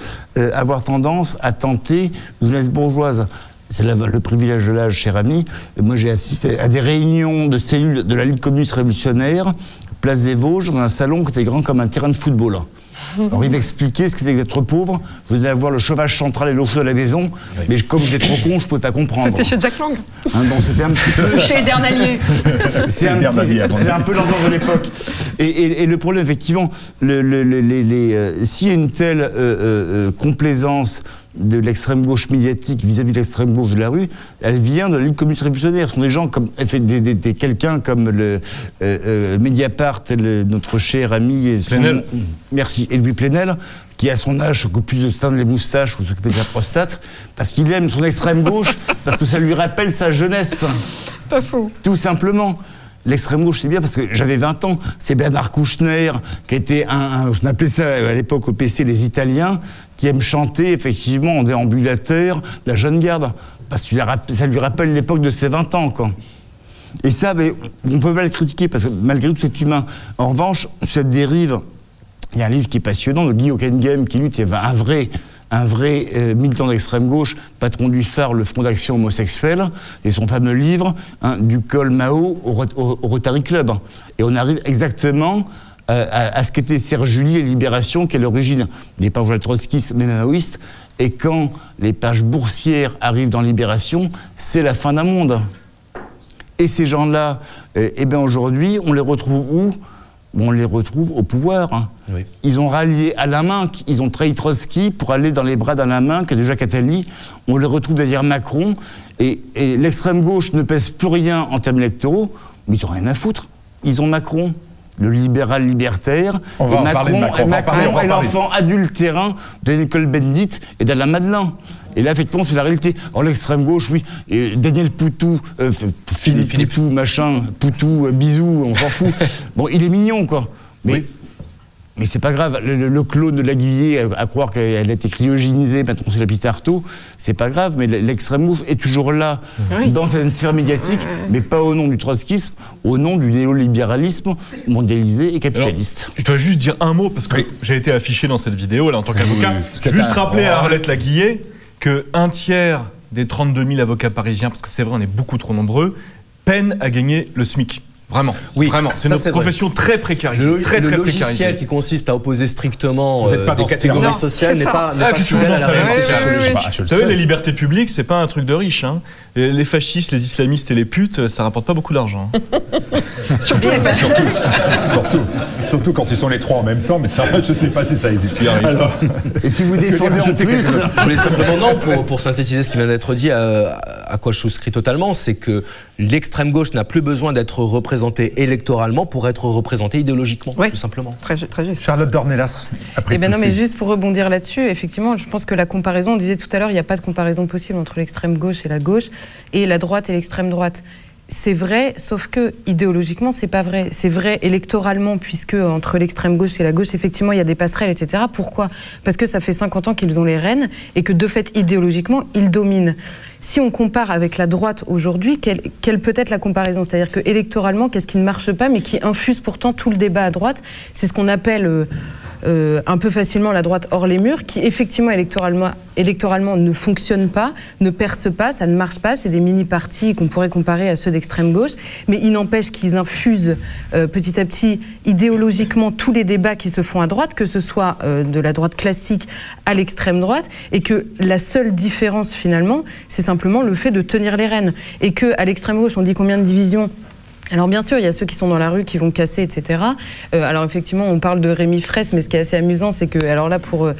avoir tendance à tenter une jeunesse bourgeoise. C'est le privilège de l'âge, cher ami. Moi, j'ai assisté à des réunions de cellules de la Ligue communiste révolutionnaire, place des Vosges, dans un salon qui était grand comme un terrain de football. Alors, il m'expliquait ce que c'était d'être pauvre. Je venais avoir le chauffage central et l'eau chaude à la maison, mais comme j'étais trop con, je ne pouvais pas comprendre. C'était chez Jack Lang. Donc c'était un petit peu... Chez Edernalier. C'est un peu l'ambiance de l'époque. Et le problème, effectivement, s'il y a une telle complaisance de l'extrême gauche médiatique vis-à-vis de l'extrême gauche de la rue, elle vient de la Ligue communiste révolutionnaire. Ce sont des gens comme quelqu'un comme le Mediapart, notre cher ami merci, Louis Plenel, qui à son âge s'occupe plus de se teindre les moustaches ou s'occuper de la prostate, parce qu'il aime son extrême gauche, parce que ça lui rappelle sa jeunesse. Pas faux. Tout simplement. L'extrême gauche, c'est bien parce que j'avais 20 ans. C'est Bernard Kouchner, qui était on appelait ça à l'époque au PC les Italiens, qui aiment chanter effectivement en déambulateur la jeune garde. Parce que ça lui rappelle l'époque de ses 20 ans, quoi. Et ça, mais, on peut mal le critiquer parce que malgré tout, c'est humain. En revanche, cette dérive, il y a un livre qui est passionnant de Guy Hockenheim qui lutte, il y avait un vrai militant d'extrême gauche, patron du phare, le Front d'action homosexuel, et son fameux livre, du col Mao au Rotary Club. Et on arrive exactement à ce qu'était Serge Julie et Libération, qui est l'origine des pages trotskistes mais maoïstes. Et quand les pages boursières arrivent dans Libération, c'est la fin d'un monde. Et ces gens-là, eh bien aujourd'hui, on les retrouve où ? On les retrouve au pouvoir. Oui. Ils ont rallié Alain Minc, ils ont trahi Trotsky pour aller dans les bras d'Alain Minc et de Jacques Attali. On les retrouve derrière Macron. Et l'extrême gauche ne pèse plus rien en termes électoraux, mais ils n'ont rien à foutre. Ils ont Macron, le libéral libertaire, Macron est l'enfant adultérin de Nicole Bendit et d'Alain Madelin. Et là, effectivement, c'est la réalité. Or, l'extrême gauche, oui, et Daniel Poutou, Philippe Poutou, machin, Poutou, bisous, on s'en fout. Bon, il est mignon, quoi. Mais c'est pas grave. Le clone de l'Aiguillé, à croire qu'elle a été cryogénisée, maintenant c'est la Pite Artaud, c'est pas grave, mais l'extrême gauche est toujours là, dans cette sphère médiatique, mais pas au nom du trotskisme, au nom du néolibéralisme mondialisé et capitaliste. Alors, je dois juste dire un mot, parce que j'ai été affiché dans cette vidéo, là, en tant qu'avocat. Juste rappeler à Arlette Laguillet qu'un tiers des 32 000 avocats parisiens, parce que c'est vrai, on est beaucoup trop nombreux, peinent à gagner le SMIC. Vraiment. Oui, vraiment. C'est une profession très précarisée. Le logiciel qui consiste à opposer strictement des catégories sociales n'est pas fidèle à la réalité sociologique. Vous savez, les libertés publiques, c'est pas un truc de riche. Hein. Les fascistes, les islamistes et les putes, ça rapporte pas beaucoup d'argent. Surtout quand ils sont les trois en même temps, mais ça, je sais pas si ça existe. Alors, et si vous défendez en plus... Je voulais simplement, pour synthétiser ce qui vient d'être dit, à quoi je souscris totalement, c'est que l'extrême gauche n'a plus besoin d'être représentée électoralement pour être représentée idéologiquement, tout simplement. Très juste. Charlotte Dornelas, après non, mais juste pour rebondir là-dessus, effectivement, je pense que la comparaison, on disait tout à l'heure, il n'y a pas de comparaison possible entre l'extrême gauche et la gauche, et la droite et l'extrême droite. C'est vrai, sauf que idéologiquement, c'est pas vrai. C'est vrai électoralement, puisque entre l'extrême gauche et la gauche, effectivement, il y a des passerelles, etc. Pourquoi? Parce que ça fait 50 ans qu'ils ont les rênes et que, de fait, idéologiquement, ils dominent. Si on compare avec la droite aujourd'hui, quelle peut être la comparaison? C'est-à-dire que électoralement, qu'est-ce qui ne marche pas, mais qui infuse pourtant tout le débat à droite? C'est ce qu'on appelle... un peu facilement la droite hors les murs, qui effectivement électoralement ne fonctionne pas, ne perce pas, ça ne marche pas, c'est des mini-partis qu'on pourrait comparer à ceux d'extrême gauche, mais il n'empêche qu'ils infusent petit à petit idéologiquement tous les débats qui se font à droite, que ce soit de la droite classique à l'extrême droite, et que la seule différence finalement, c'est simplement le fait de tenir les rênes, et qu'à l'extrême gauche, on dit combien de divisions? Alors bien sûr, il y a ceux qui sont dans la rue, qui vont casser, etc. Alors effectivement, on parle de Rémi Fraisse, mais ce qui est assez amusant, c'est que, alors là, pour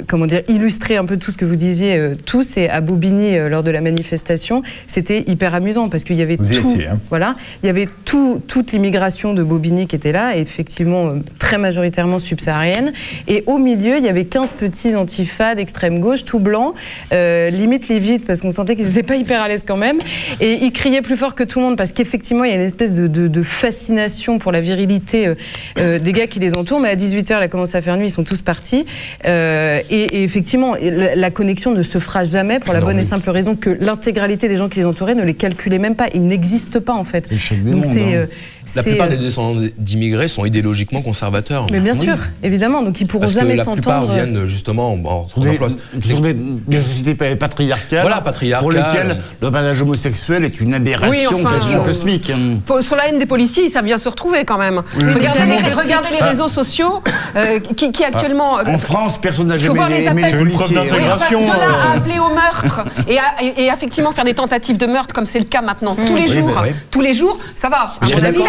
comment dire, illustrer un peu tout ce que vous disiez tous, et à Bobigny, lors de la manifestation, c'était hyper amusant, parce qu'il y avait voilà, il y avait toute l'immigration de Bobigny qui était là, et effectivement, très majoritairement subsaharienne, et au milieu, il y avait 15 petits antifas d'extrême gauche, tout blancs, limite lévites, parce qu'on sentait qu'ils n'étaient pas hyper à l'aise quand même, et ils criaient plus fort que tout le monde, parce qu'effectivement, il y a une espèce de fascination pour la virilité des gars qui les entourent, mais à 18h, elle a commencé à faire nuit, ils sont tous partis, et effectivement, la connexion ne se fera jamais pour la bonne et simple raison que l'intégralité des gens qui les entouraient ne les calculaient même pas. Ils n'existent pas, en fait. Donc la plupart des descendants d'immigrés sont idéologiquement conservateurs. Mais bien sûr, évidemment. Donc ils pourront jamais s'entendre. La plupart viennent justement sur des sociétés patriarcales, pour lesquelles le mariage homosexuel est une aberration quasiment cosmique. Sur la haine des policiers, ça vient se retrouver quand même. Regardez les réseaux sociaux qui actuellement... En France, personne n'a jamais aimé les policiers. C'est une preuve d'intégration. À appeler au meurtre et effectivement faire des tentatives de meurtre comme c'est le cas maintenant tous les jours, ça va.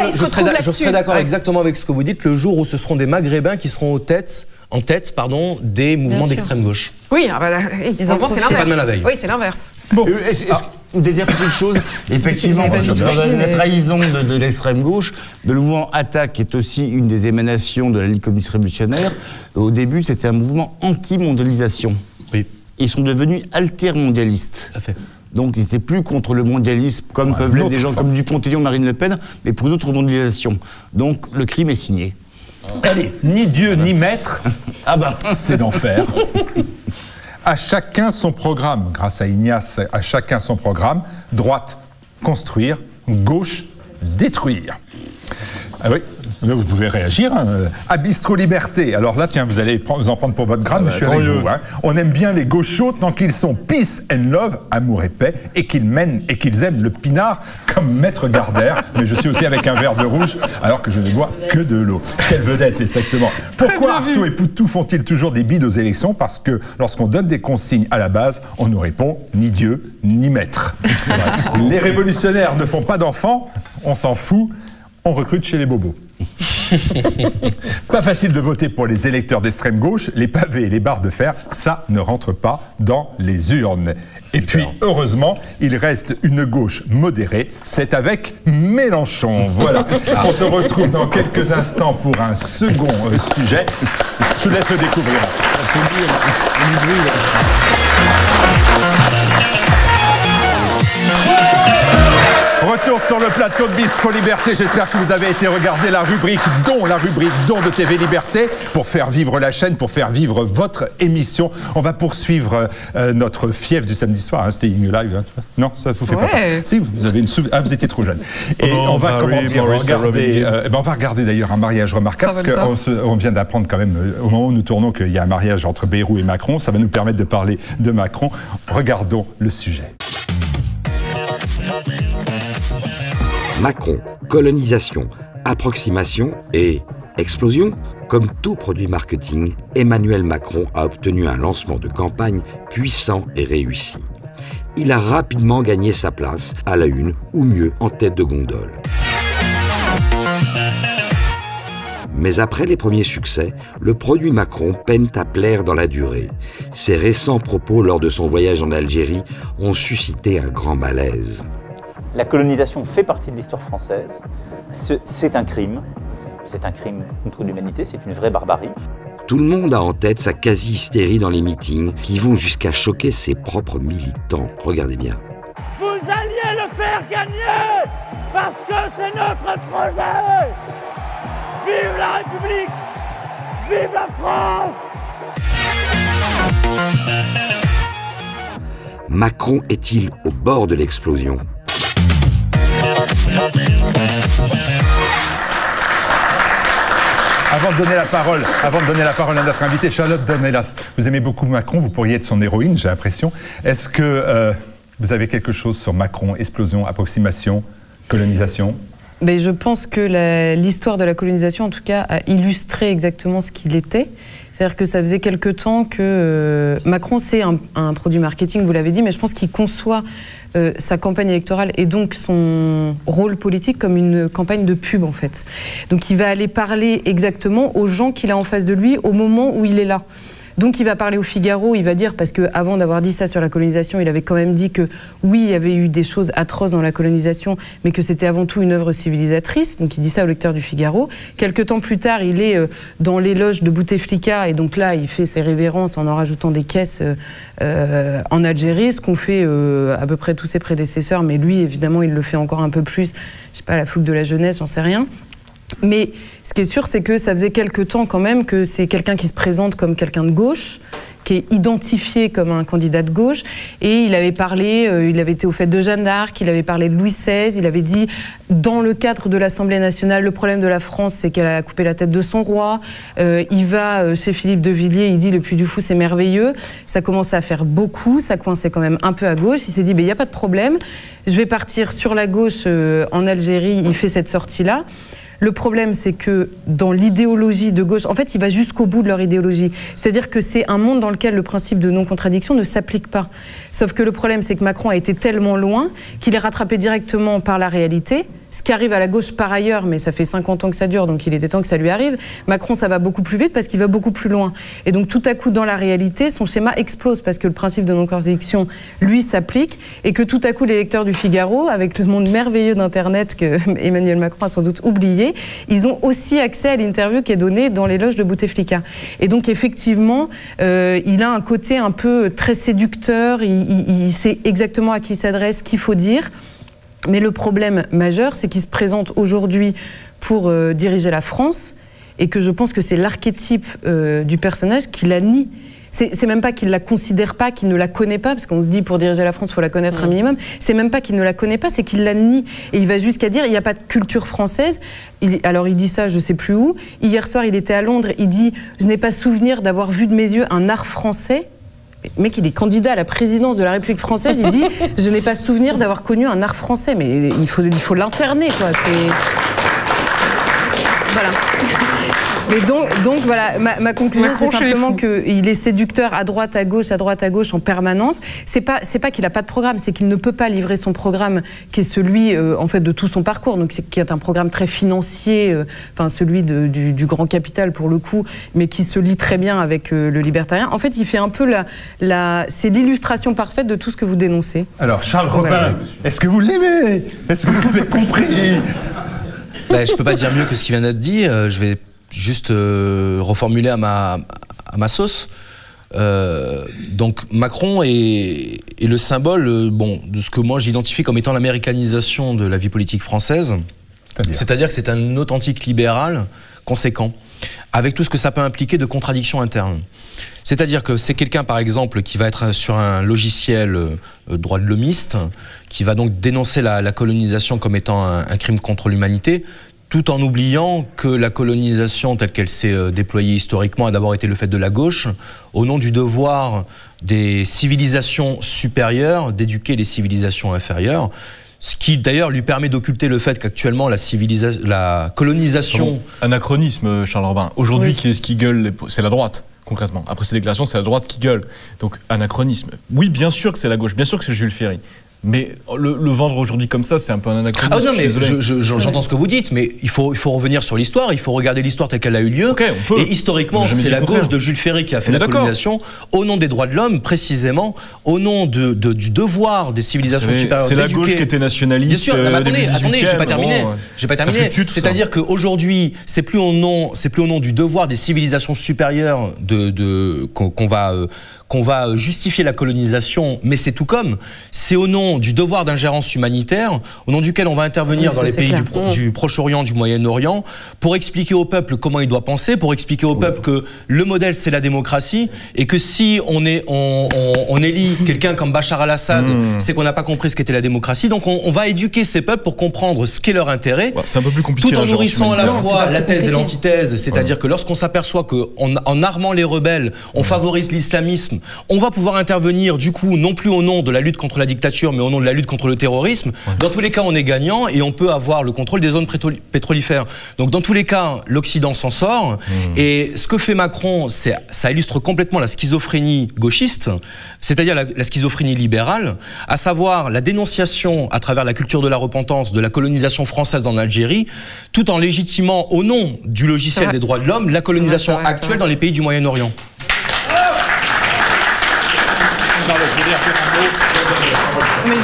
Je serais d'accord exactement avec ce que vous dites, le jour où ce seront des Maghrébins qui seront en tête des mouvements d'extrême gauche. Oui, ils en pensent, c'est pas demain la veille. Oui, c'est l'inverse. Bon. De dire quelque chose, effectivement, la trahison de l'extrême gauche, de le mouvement Attaque est aussi une des émanations de la Ligue communiste révolutionnaire. Au début, c'était un mouvement anti-mondialisation. Oui. Ils sont devenus altermondialistes. Tout à fait. Donc ils n'étaient plus contre le mondialisme, comme peuvent l'être des gens comme Dupont-Aignan, Marine Le Pen, mais pour d'autres mondialisations. Donc le crime est signé. Allez, ni Dieu ni maître, c'est d'enfer. À chacun son programme, grâce à Ignace, à chacun son programme. Droite, construire. Gauche, détruire. Ah oui, vous pouvez réagir. À Bistro Liberté. Alors là, tiens, vous allez vous en prendre pour votre grade, mais je suis avec vous. On aime bien les gauchos tant qu'ils sont peace and love, amour et paix, et qu'ils mènent et qu'ils aiment le pinard comme Maître Gardère. Mais je suis aussi avec un verre de rouge, alors que je ne bois que de l'eau. Quelle vedette, exactement. Pourquoi Artaud et Poutou font-ils toujours des bides aux élections? Parce que lorsqu'on donne des consignes à la base, on nous répond ni Dieu, ni maître. Les révolutionnaires ne font pas d'enfants, on s'en fout. On recrute chez les bobos. Pas facile de voter pour les électeurs d'extrême gauche. Les pavés et les barres de fer, ça ne rentre pas dans les urnes. Et puis, heureusement, il reste une gauche modérée. C'est avec Mélenchon. Voilà. On se retrouve dans quelques instants pour un second sujet. Je laisse le découvrir. Retour sur le plateau de Bistro Liberté. J'espère que vous avez été regarder la rubrique don de TV Liberté pour faire vivre la chaîne, pour faire vivre votre émission. On va poursuivre notre fièvre du samedi soir. Hein, c'était une live. Hein. Non, ça vous fait pas ça. Si, vous avez vous étiez trop jeune. Et on va regarder. On va regarder d'ailleurs un mariage remarquable parce qu'on vient d'apprendre quand même au moment où nous tournons qu'il y a un mariage entre Bayrou et Macron. Ça va nous permettre de parler de Macron. Regardons le sujet. Macron, colonisation, approximation et explosion. Comme tout produit marketing, Emmanuel Macron a obtenu un lancement de campagne puissant et réussi. Il a rapidement gagné sa place à la une, ou mieux, en tête de gondole. Mais après les premiers succès, le produit Macron peine à plaire dans la durée. Ses récents propos lors de son voyage en Algérie ont suscité un grand malaise. La colonisation fait partie de l'histoire française. C'est un crime. C'est un crime contre l'humanité, c'est une vraie barbarie. Tout le monde a en tête sa quasi-hystérie dans les meetings qui vont jusqu'à choquer ses propres militants. Regardez bien. Vous alliez le faire gagner parce que c'est notre projet. Vive la République! Vive la France! Macron est-il au bord de l'explosion? Avant de donner la parole à notre invitée, Charlotte Dornelas, vous aimez beaucoup Macron, vous pourriez être son héroïne, j'ai l'impression. Est-ce que vous avez quelque chose sur Macron, explosion, approximation, colonisation? Mais je pense que l'histoire de la colonisation, en tout cas, a illustré exactement ce qu'il était. C'est-à-dire que ça faisait quelque temps que Macron, c'est un produit marketing, vous l'avez dit, mais je pense qu'il conçoit sa campagne électorale et donc son rôle politique comme une campagne de pub, en fait. Donc il va aller parler exactement aux gens qu'il a en face de lui au moment où il est là. Donc il va parler au Figaro, il va dire, parce qu'avant d'avoir dit ça sur la colonisation, il avait quand même dit que oui, il y avait eu des choses atroces dans la colonisation, mais que c'était avant tout une œuvre civilisatrice. Donc il dit ça au lecteur du Figaro. Quelque temps plus tard, il est dans les loges de Bouteflika, et donc là, il fait ses révérences en rajoutant des caisses en Algérie, ce qu'ont fait à peu près tous ses prédécesseurs, mais lui, évidemment, il le fait encore un peu plus, je sais pas, la fougue de la jeunesse, j'en sais rien. Mais ce qui est sûr, c'est que ça faisait quelque temps quand même que c'est quelqu'un qui se présente comme quelqu'un de gauche, qui est identifié comme un candidat de gauche. Et il avait parlé, il avait été aux fêtes de Jeanne d'Arc, il avait parlé de Louis XVI, il avait dit, dans le cadre de l'Assemblée nationale, le problème de la France, c'est qu'elle a coupé la tête de son roi. Il va chez Philippe de Villiers, il dit, le Puy du Fou, c'est merveilleux. Ça commençait à faire beaucoup, ça coinçait quand même un peu à gauche. Il s'est dit, il n'y a pas de problème, je vais partir sur la gauche en Algérie. Il fait cette sortie-là. Le problème, c'est que dans l'idéologie de gauche, en fait, il va jusqu'au bout de leur idéologie. C'est-à-dire que c'est un monde dans lequel le principe de non-contradiction ne s'applique pas. Sauf que le problème, c'est que Macron a été tellement loin qu'il est rattrapé directement par la réalité. Ce qui arrive à la gauche par ailleurs, mais ça fait 50 ans que ça dure, donc il était temps que ça lui arrive. Macron, ça va beaucoup plus vite parce qu'il va beaucoup plus loin. Et donc tout à coup, dans la réalité, son schéma explose parce que le principe de non-contradiction, lui, s'applique et que tout à coup, les lecteurs du Figaro, avec le monde merveilleux d'Internet que Emmanuel Macron a sans doute oublié, ils ont aussi accès à l'interview qui est donnée dans les loges de Bouteflika. Et donc effectivement, il a un côté un peu très séducteur, il sait exactement à qui il s'adresse, qu'il faut dire. Mais le problème majeur, c'est qu'il se présente aujourd'hui pour diriger la France et que je pense que c'est l'archétype du personnage qui la nie. C'est même pas qu'il la considère pas, qu'il ne la connaît pas, parce qu'on se dit pour diriger la France, il faut la connaître un minimum. C'est même pas qu'il ne la connaît pas, c'est qu'il la nie. Et il va jusqu'à dire il n'y a pas de culture française. Alors il dit ça, je sais plus où. Hier soir, il était à Londres, il dit je n'ai pas souvenir d'avoir vu de mes yeux un art français. Le mec, il est candidat à la présidence de la République française, il dit « Je n'ai pas souvenir d'avoir connu un art français ». Mais il faut l'interner, quoi. Voilà. Et donc voilà, ma conclusion, c'est simplement qu'il est séducteur à droite, à gauche en permanence. C'est pas qu'il n'a pas de programme, c'est qu'il ne peut pas livrer son programme qui est celui en fait de tout son parcours, donc qui est un programme très financier, enfin celui du grand capital pour le coup, mais qui se lie très bien avec le libertarien. En fait, il fait un peu c'est l'illustration parfaite de tout ce que vous dénoncez. Alors Charles Robin, est-ce que vous l'aimez? Est-ce que vous l'avez compris? Ben, je peux pas dire mieux que ce qui vient d'être dit. Je vais juste reformuler à ma sauce. Donc Macron est le symbole de ce que moi j'identifie comme étant l'américanisation de la vie politique française. C'est-à-dire que c'est un authentique libéral conséquent, avec tout ce que ça peut impliquer de contradictions internes. C'est-à-dire que c'est quelqu'un, par exemple, qui va être sur un logiciel droit de l'homiste, qui va donc dénoncer la colonisation comme étant un crime contre l'humanité, tout en oubliant que la colonisation telle qu'elle s'est déployée historiquement a d'abord été le fait de la gauche, au nom du devoir des civilisations supérieures d'éduquer les civilisations inférieures. Ce qui d'ailleurs lui permet d'occulter le fait qu'actuellement la colonisation... Anachronisme, Charles Orbin. Aujourd'hui, qui est-ce qui gueule? C'est la droite, concrètement. Après ces déclarations, c'est la droite qui gueule. Donc anachronisme. Oui, bien sûr que c'est la gauche, bien sûr que c'est Jules Ferry. Mais le vendre aujourd'hui comme ça, c'est un peu un anachronisme. Ah non, mais j'entends ce que vous dites, mais il faut revenir sur l'histoire, il faut regarder l'histoire telle qu'elle a eu lieu. Okay, on peut. Et historiquement, c'est la gauche de Jules Ferry qui a fait la colonisation au nom des droits de l'homme, précisément, au nom du devoir des civilisations supérieures. C'est la gauche qui était nationaliste. Bien sûr, attendez, j'ai pas terminé. J'ai pas terminé. C'est-à-dire qu'aujourd'hui, c'est plus au nom du devoir des civilisations supérieures qu'on va justifier la colonisation, mais c'est tout comme. C'est au nom du devoir d'ingérence humanitaire, au nom duquel on va intervenir dans les pays du Proche-Orient, du Moyen-Orient, pour expliquer au peuple comment il doit penser, pour expliquer au peuple que le modèle, c'est la démocratie, et que si on élit quelqu'un comme Bachar al-Assad, c'est qu'on n'a pas compris ce qu'était la démocratie. Donc on va éduquer ces peuples pour comprendre ce qu'est leur intérêt, c'est un peu plus compliqué, tout en nourrissant à la fois la thèse et l'antithèse. C'est-à-dire que lorsqu'on s'aperçoit qu'en armant les rebelles, on favorise l'islamisme, on va pouvoir intervenir du coup non plus au nom de la lutte contre la dictature mais au nom de la lutte contre le terrorisme. Dans tous les cas on est gagnant et on peut avoir le contrôle des zones pétrolifères. Donc dans tous les cas l'Occident s'en sort et ce que fait Macron, ça illustre complètement la schizophrénie gauchiste, c'est-à-dire la schizophrénie libérale, à savoir la dénonciation à travers la culture de la repentance de la colonisation française en Algérie, tout en légitimant au nom du logiciel des droits de l'homme la colonisation actuelle dans les pays du Moyen-Orient. Mais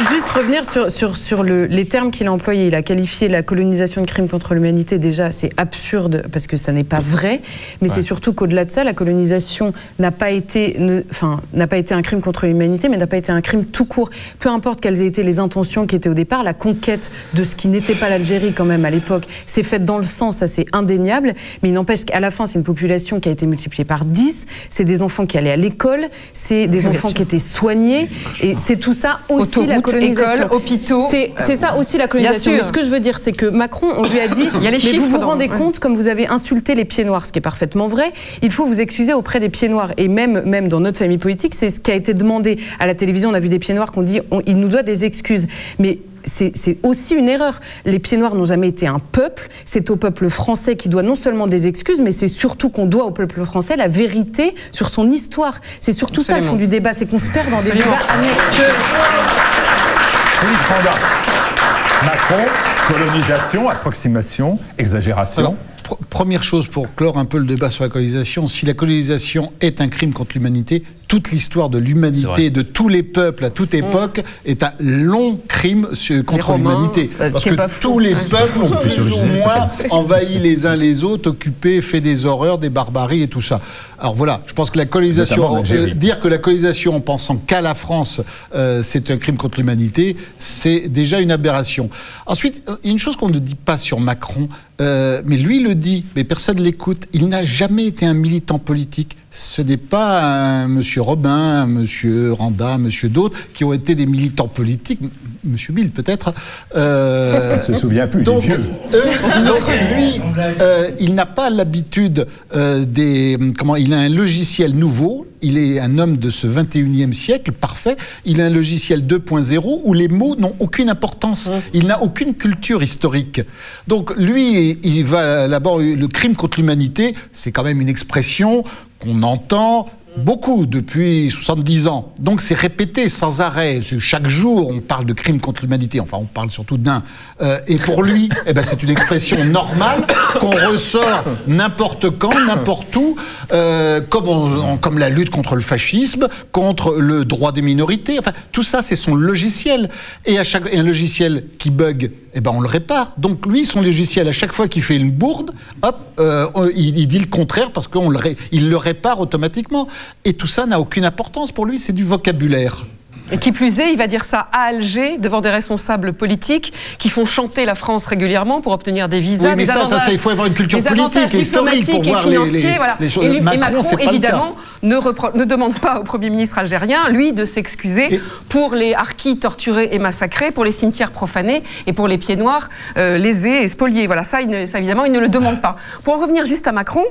juste revenir sur les termes qu'il a employés. Il a qualifié la colonisation de crime contre l'humanité. Déjà, c'est absurde parce que ça n'est pas vrai. Mais c'est surtout qu'au-delà de ça, la colonisation n'a pas été un crime contre l'humanité, mais n'a pas été un crime tout court. Peu importe quelles aient été les intentions qui étaient au départ, la conquête de ce qui n'était pas l'Algérie quand même à l'époque, c'est faite dans le sang, ça c'est indéniable. Mais il n'empêche qu'à la fin, c'est une population qui a été multipliée par 10. C'est des enfants qui allaient à l'école, c'est des enfants qui étaient soignés. Et c'est tout ça aussi la colonisation. Écoles, hôpitaux. C'est ça aussi la colonisation. Mais ce que je veux dire, c'est que Macron, on lui a dit mais vous vous rendez compte, comme vous avez insulté les pieds noirs, ce qui est parfaitement vrai, il faut vous excuser auprès des pieds noirs. Et même dans notre famille politique, c'est ce qui a été demandé. À la télévision, on a vu des pieds noirs qu'on dit il nous doit des excuses. Mais c'est aussi une erreur. Les pieds noirs n'ont jamais été un peuple. C'est au peuple français qui doit non seulement des excuses, mais c'est surtout qu'on doit au peuple français la vérité sur son histoire. C'est surtout ça le fond du débat, c'est qu'on se perd dans des débats annexes. Macron, colonisation, approximation, exagération. Alors, première chose pour clore un peu le débat sur la colonisation, si la colonisation est un crime contre l'humanité, toute l'histoire de l'humanité, de tous les peuples à toute époque, est un long crime contre l'humanité. Parce que tous les peuples ont plus ou moins envahi les uns les autres, occupé, fait des horreurs, des barbaries et tout ça. Alors voilà, je pense que la colonisation, dire que la colonisation en pensant qu'à la France, c'est un crime contre l'humanité, c'est déjà une aberration. Ensuite, une chose qu'on ne dit pas sur Macron, mais lui le dit, mais personne ne l'écoute, il n'a jamais été un militant politique. Ce n'est pas un monsieur Robin, un monsieur Randa, un monsieur d'autres qui ont été des militants politiques, monsieur Bill peut-être. On ne se souvient plus, donc, lui, il n'a pas l'habitude il a un logiciel nouveau. Il est un homme de ce 21e siècle, parfait. Il a un logiciel 2.0 où les mots n'ont aucune importance. Il n'a aucune culture historique. Donc lui, il va d'abord, le crime contre l'humanité, c'est quand même une expression qu'on entend beaucoup depuis 70 ans. Donc c'est répété sans arrêt. Chaque jour, on parle de crime contre l'humanité. Enfin, on parle surtout d'un. Et pour lui, c'est une expression normale qu'on ressort n'importe quand, n'importe où, comme la lutte contre le fascisme, contre le droit des minorités. Enfin, tout ça, c'est son logiciel. Et un logiciel qui bug, on le répare. Donc lui, son logiciel, à chaque fois qu'il fait une bourde, hop, il dit le contraire parce qu'il le répare automatiquement. Et tout ça n'a aucune importance pour lui, c'est du vocabulaire. Et qui plus est, il va dire ça à Alger, devant des responsables politiques qui font chanter la France régulièrement pour obtenir des visas, mais ça, il faut avoir une culture politique et historique pour voir les choses. Et Macron, évidemment, ne demande pas au Premier ministre algérien, lui, de s'excuser pour les harkis torturés et massacrés, pour les cimetières profanés et pour les pieds noirs lésés et spoliés. Voilà, ça, évidemment, il ne le demande pas. Pour en revenir juste à Macron...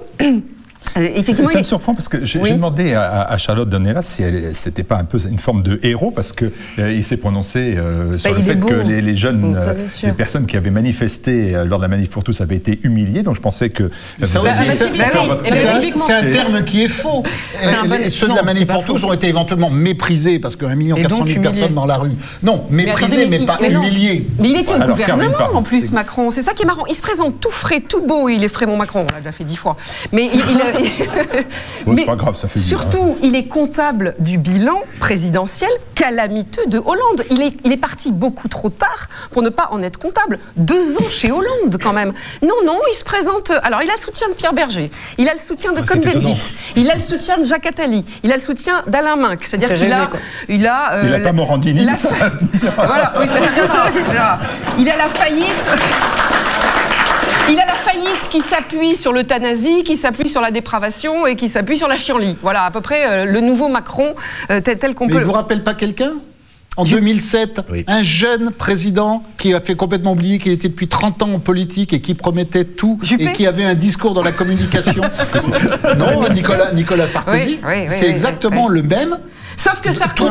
Effectivement, ça me surprend parce que j'ai demandé à Charlotte Dornelas si c'était pas un peu une forme de héros parce que il s'est prononcé sur le fait que les jeunes, les personnes qui avaient manifesté lors de la manif pour tous avaient été humiliées. Donc je pensais que c'est un terme qui est faux. Ceux de la manif pour tous ont été éventuellement méprisés parce qu'1 400 000 personnes dans la rue. Non, méprisés mais pas humiliés. Mais il était au gouvernement en plus, Macron. C'est ça qui est marrant. Il se présente tout frais, tout beau. Il est Frémont Macron. On l'a déjà fait 10 fois. Mais c'est pas grave, ça fait surtout, il est comptable du bilan présidentiel calamiteux de Hollande. Il est parti beaucoup trop tard pour ne pas en être comptable. 2 ans chez Hollande, quand même. Non, il se présente... Alors, il a le soutien de Pierre Berger, il a le soutien de Cohn-Bendit, il a le soutien de Jacques Attali, il a le soutien d'Alain Minc. C'est-à-dire qu'il a... il n'a pas Morandini, ça va venir. Voilà, oui, ça viendra. Il a la faillite... Il a la faillite qui s'appuie sur l'euthanasie, qui s'appuie sur la dépravation et qui s'appuie sur la chienlit. Voilà, à peu près le nouveau Macron tel qu'on peut... Mais il vous rappelle pas quelqu'un ? En 2007, un jeune président qui a fait complètement oublier qu'il était depuis 30 ans en politique et qui promettait tout et qui avait un discours dans la communication. Non, Nicolas Sarkozy, c'est exactement le même. Sauf que Sarkozy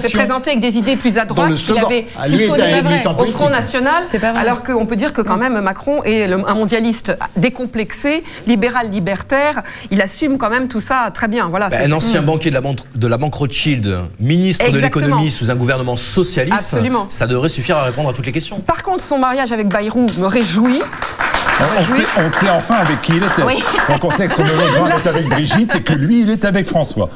s'est présenté avec des idées plus à droite qu'il avait siphonné au Front National, alors qu'on peut dire que quand même Macron est un mondialiste décomplexé, libéral libertaire, il assume quand même tout ça très bien. Voilà, un ancien banquier de la banque Rothschild, ministre de l'économie sous un gouvernement socialiste, ça devrait suffire à répondre à toutes les questions. Par contre, son mariage avec Bayrou me réjouit. On sait enfin avec qui il était. Oui. Donc on sait que son hologramme est avec Brigitte et que lui, il est avec François.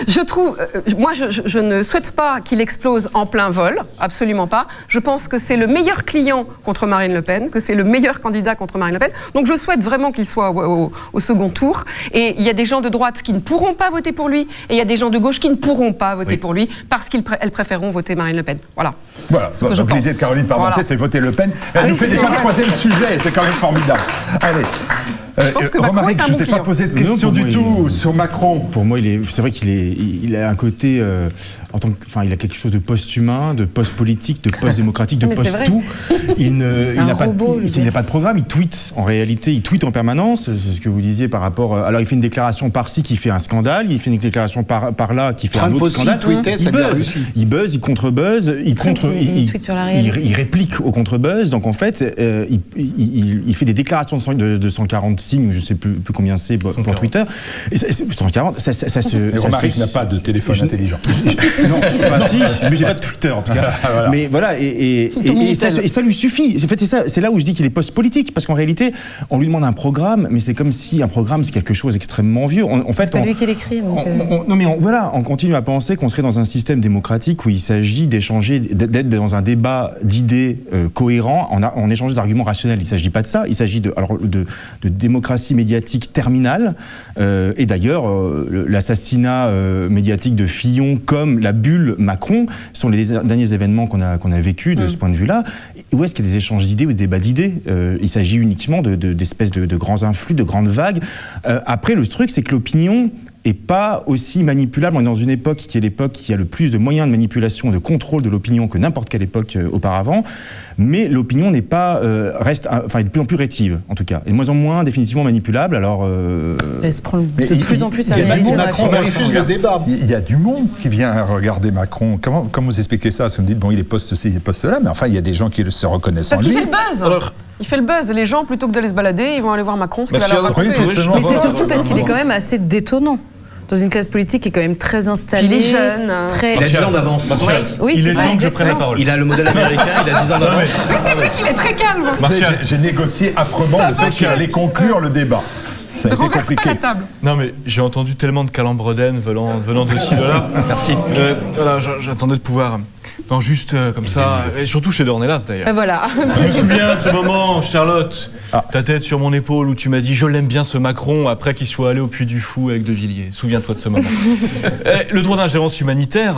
Je trouve, moi je ne souhaite pas qu'il explose en plein vol, absolument pas. Je pense que c'est le meilleur client contre Marine Le Pen, que c'est le meilleur candidat contre Marine Le Pen. Donc je souhaite vraiment qu'il soit au second tour. Et il y a des gens de droite qui ne pourront pas voter pour lui, et il y a des gens de gauche qui ne pourront pas voter pour lui parce qu'elles préféreront voter Marine Le Pen. Voilà. Donc l'idée de Caroline Parmentier, c'est voter Le Pen. Elle nous fait déjà le 3e sujet, c'est quand même formidable. Allez, Romaric, je ne vous ai pas posé de question du tout sur Macron. Pour moi, c'est vrai qu'il a un côté, il a quelque chose de post-humain, de post-politique, de post-démocratique, de post-tout. Il n'a pas de programme, il tweet. En réalité, il tweet en permanence. C'est ce que vous disiez par rapport. Alors, il fait une déclaration par-ci qui fait un scandale, il fait une déclaration par-là qui fait un autre scandale. Il buzz, il contre-buzz, il réplique au contre-buzz. Donc, en fait, il fait des déclarations de 140 signes, je ne sais plus combien c'est pour Twitter. Et 140, ça se... Romaric n'a pas de téléphone intelligent. Non, si, mais j'ai pas de Twitter en tout cas. Voilà. Mais voilà, et ça lui suffit. En fait, c'est là où je dis qu'il est post-politique, parce qu'en réalité, on lui demande un programme, mais c'est comme si un programme, c'est quelque chose d'extrêmement vieux. C'est pas lui qui l'écrit. Non, mais on continue à penser qu'on serait dans un système démocratique où il s'agit d'échanger, d'être dans un débat d'idées cohérent, en échangeant d'arguments rationnels. Il ne s'agit pas de ça, il s'agit de démocratie médiatique terminale. Et d'ailleurs, l'assassinat médiatique de Fillon, comme la bulle Macron, sont les derniers événements qu'on a vécus de ce point de vue-là. Où est-ce qu'il y a des échanges d'idées ou des débats d'idées? Il s'agit uniquement d'espèces de grands influx, de grandes vagues. Après, le truc, c'est que l'opinion et pas aussi manipulable. On est dans une époque qui est l'époque qui a le plus de moyens de manipulation et de contrôle de l'opinion que n'importe quelle époque auparavant. Mais l'opinion n'est pas reste, enfin, est de plus en plus rétive, en tout cas, et de moins en moins définitivement manipulable. Alors, elle se prend de plus en plus la réalité. Macron refuse le débat. Il y a du monde qui vient regarder Macron. Comment vous expliquez ça? Parce que vous me dites bon, il est poste-ci, il est poste-là, mais enfin, il y a des gens qui se reconnaissent en lui. Parce qu'il fait le buzz. Alors, il fait le buzz. Les gens, plutôt que d'aller se balader, ils vont aller voir Macron. Mais c'est surtout parce qu'il est quand même assez détonnant. Dans une classe politique qui est quand même très installée. Il est jeune. Il a 10 ans d'avance. Oui, il est temps que je prenne la parole. Il a le modèle américain, il a 10 ans d'avance. Mais c'est vrai qu'il est très calme. J'ai négocié âprement le fait qu'il allait conclure le débat. Ça a été compliqué. Non mais j'ai entendu tellement de calembredaines venant de ci, de là. Merci. Voilà, j'attendais de pouvoir... Non, juste comme ça, et surtout chez Dornelas d'ailleurs. Voilà. Je me souviens de ce moment, Charlotte, ta tête sur mon épaule où tu m'as dit je l'aime bien ce Macron après qu'il soit allé au Puy du Fou avec De Villiers. Souviens-toi de ce moment. Le droit d'ingérence humanitaire,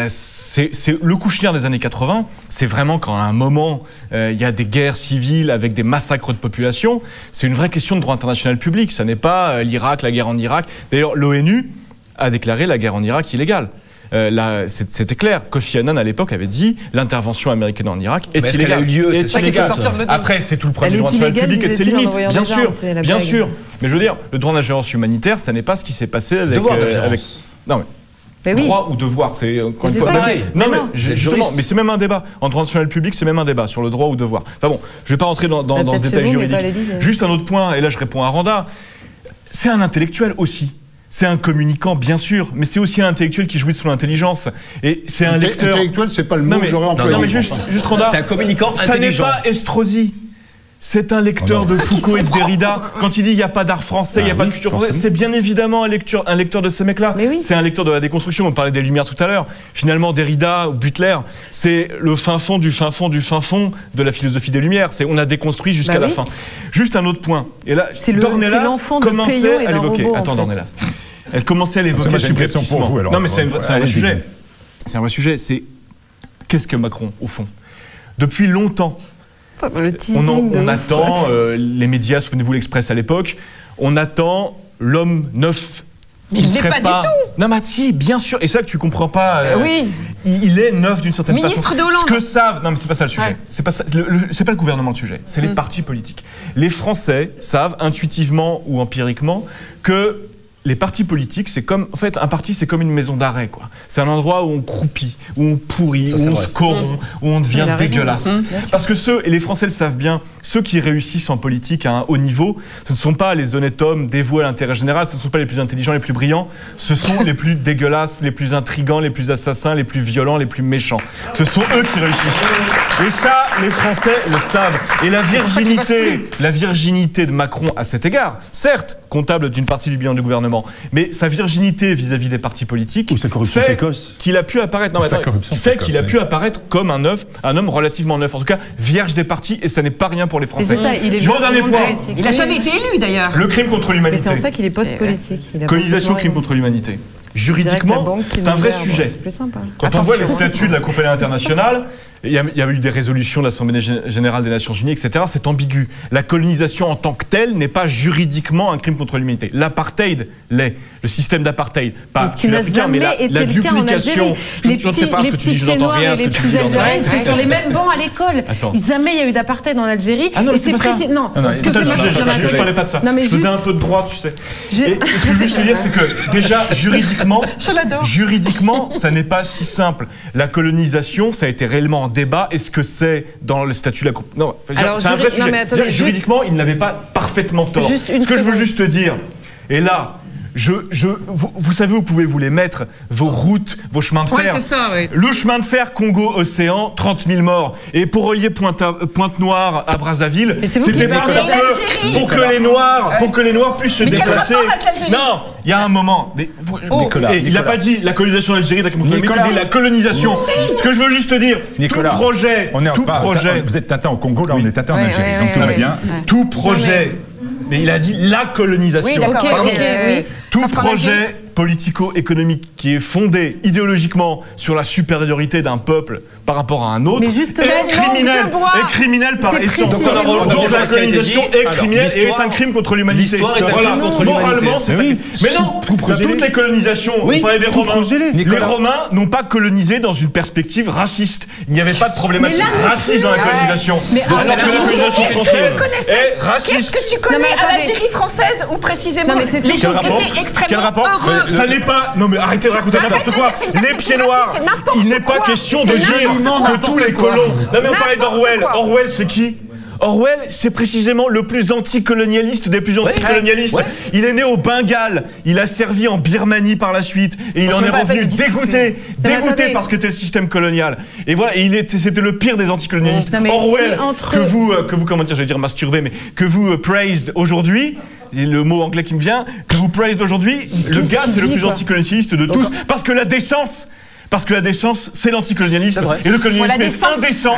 c'est le Kouchner des années 80. C'est vraiment quand à un moment il y a des guerres civiles avec des massacres de population. C'est une vraie question de droit international public. Ça n'est pas l'Irak, la guerre en Irak. D'ailleurs, l'ONU a déclaré la guerre en Irak illégale. c'était clair. Kofi Annan, à l'époque, avait dit l'intervention américaine en Irak est illégale. Elle a eu lieu, c'est illégal. Après, c'est tout le problème du droit national public et ses limites, bien sûr. Bien sûr. Mais je veux dire, le droit d'ingérence humanitaire, ça n'est pas ce qui s'est passé avec... Non, mais droit ou devoir, c'est encore une fois. Non, mais justement, mais c'est même un débat. En droit national public, c'est même un débat sur le droit ou devoir. Enfin bon, je ne vais pas rentrer dans ce détail juridique. Juste un autre point, et là je réponds à Randa. C'est un intellectuel aussi. C'est un communicant, bien sûr, mais c'est aussi un intellectuel qui jouit de son intelligence. Et c'est un lecteur. Intellectuel, c'est pas le mot que j'aurais employé. Non, mais juste Randa. C'est un communicant intelligent. Ça n'est pas Estrosi. C'est un lecteur de Foucault et de Derrida. Quand il dit il n'y a pas d'art français, il n'y a pas de culture française, c'est bien évidemment un lecteur de ces mecs-là. C'est un lecteur de la déconstruction. On parlait des Lumières tout à l'heure. Finalement, Derrida ou Butler, c'est le fin fond du fin fond du fin fond de la philosophie des Lumières. On a déconstruit jusqu'à la fin. Juste un autre point. Et là, Dornelas commençait à l'évoquer. Attends, Dornelas. Elle commençait à l'évoquer subrepticement. Non, mais c'est un vrai sujet. C'est un vrai sujet. C'est qu'est-ce que Macron, au fond? Depuis longtemps, on attend, les médias, souvenez-vous l'Express à l'époque, on attend l'homme neuf. Il n'est pas du tout. Non, mais si, bien sûr. Et ça que tu comprends pas. Oui. Il est neuf d'une certaine façon. Ministre de Hollande. Ce que savent. Non, mais c'est pas ça le sujet. C'est pas ça, c'est pas le gouvernement le sujet. C'est les partis politiques. Les Français savent intuitivement ou empiriquement que les partis politiques, c'est comme, en fait, un parti, c'est comme une maison d'arrêt, quoi. C'est un endroit où on croupit, où on pourrit, où on se corrompt, où on devient dégueulasse. Parce que et les Français le savent bien, ceux qui réussissent en politique à un haut niveau, ce ne sont pas les honnêtes hommes dévoués à l'intérêt général, ce ne sont pas les plus intelligents, les plus brillants, ce sont les plus dégueulasses, les plus intrigants, les plus assassins, les plus violents, les plus méchants. Ce sont eux qui réussissent. Et ça, les Français le savent. Et la virginité de Macron à cet égard, certes, comptable d'une partie du bilan du gouvernement, mais sa virginité vis-à-vis des partis politiques fait qu'il a pu apparaître, qu'il a pu apparaître comme un homme relativement neuf, en tout cas vierge des partis, et ça n'est pas rien pour les Français. Et c'est ça, il est dernier point. Il n'a jamais été élu d'ailleurs. Le crime contre l'humanité. Mais c'est en ça qu'il est post-politique. Colonisation, crime contre l'humanité. Juridiquement, c'est un vrai sujet. Quand on voit les statuts de la Cour pénale internationale, il y a eu des résolutions de l'Assemblée générale des Nations Unies, etc. C'est ambigu. La colonisation en tant que telle n'est pas juridiquement un crime contre l'humanité. L'apartheid l'est. Le système d'apartheid, pas sud-africain, mais la duplication. Je ne sais pas ce que tu dis, je n'entends rien. Les petits Algériens, c'était sur les mêmes bancs à l'école. Jamais il y a eu d'apartheid en Algérie. Ah non, mais c'est pas ça. Non, c'est pas le sujet. Je parlais pas de ça. Je faisais un peu de droit, tu sais. Et ce que je veux te dire, c'est que déjà, juridiquement, ça n'est pas si simple. La colonisation, ça a été réellement en débat. Est-ce que c'est dans le statut de la Cour? Non, c'est un vrai sujet. Juridiquement, il n'avait pas parfaitement tort. Ce que je veux juste te dire, et là, vous savez où pouvez-vous les mettre, vos routes, vos chemins de fer. Ouais, c'est ça, oui. Le chemin de fer Congo-Océan, 30 000 morts. Et pour relier Pointe-Noire à Brazzaville, c'était pas pour que les Noirs puissent se déplacer. Non, il y a un moment. Nicolas, il n'a pas dit la colonisation d'Algérie, il dit la colonisation. Ce que je veux juste te dire, tout projet. Vous êtes Tintin au Congo, là on est Tintin en Algérie, donc tout va bien. Tout projet. Mais il a dit la colonisation. Oui, d'accord. Tout projet politico-économique qui est fondé idéologiquement sur la supériorité d'un peuple par rapport à un autre est criminel par essence. Donc la colonisation est criminelle et est un crime contre l'humanité. Moralement, c'est mais non, toutes les colonisations, on parlait des Romains. Les Romains n'ont pas colonisé dans une perspective raciste. Il n'y avait pas de problématique raciste dans la colonisation. Alors que la colonisation française est raciste. Qu'est-ce que tu connais à l'Algérie française ou précisément les gens qui étaient extrêmement heureux? Ça n'est pas... Non mais arrêtez de raconter n'importe quoi. Les pieds noirs, il n'est pas question de dire que tous les colons... Non mais on parlait d'Orwell. Orwell, c'est qui? Orwell, c'est précisément le plus anticolonialiste des plus anticolonialistes. Il est né au Bengale, il a servi en Birmanie par la suite, et il en est revenu dégoûté par ce qu'était le système colonial. Et voilà, c'était le pire des anticolonialistes. Orwell, que vous, comment dire, j'allais dire masturbé, mais que vous praised aujourd'hui, le mot anglais qui me vient, que vous praised aujourd'hui, le gars c'est le plus anticolonialiste de tous, parce que la décence Parce que la décence, c'est l'anticolonialisme. Et le colonialisme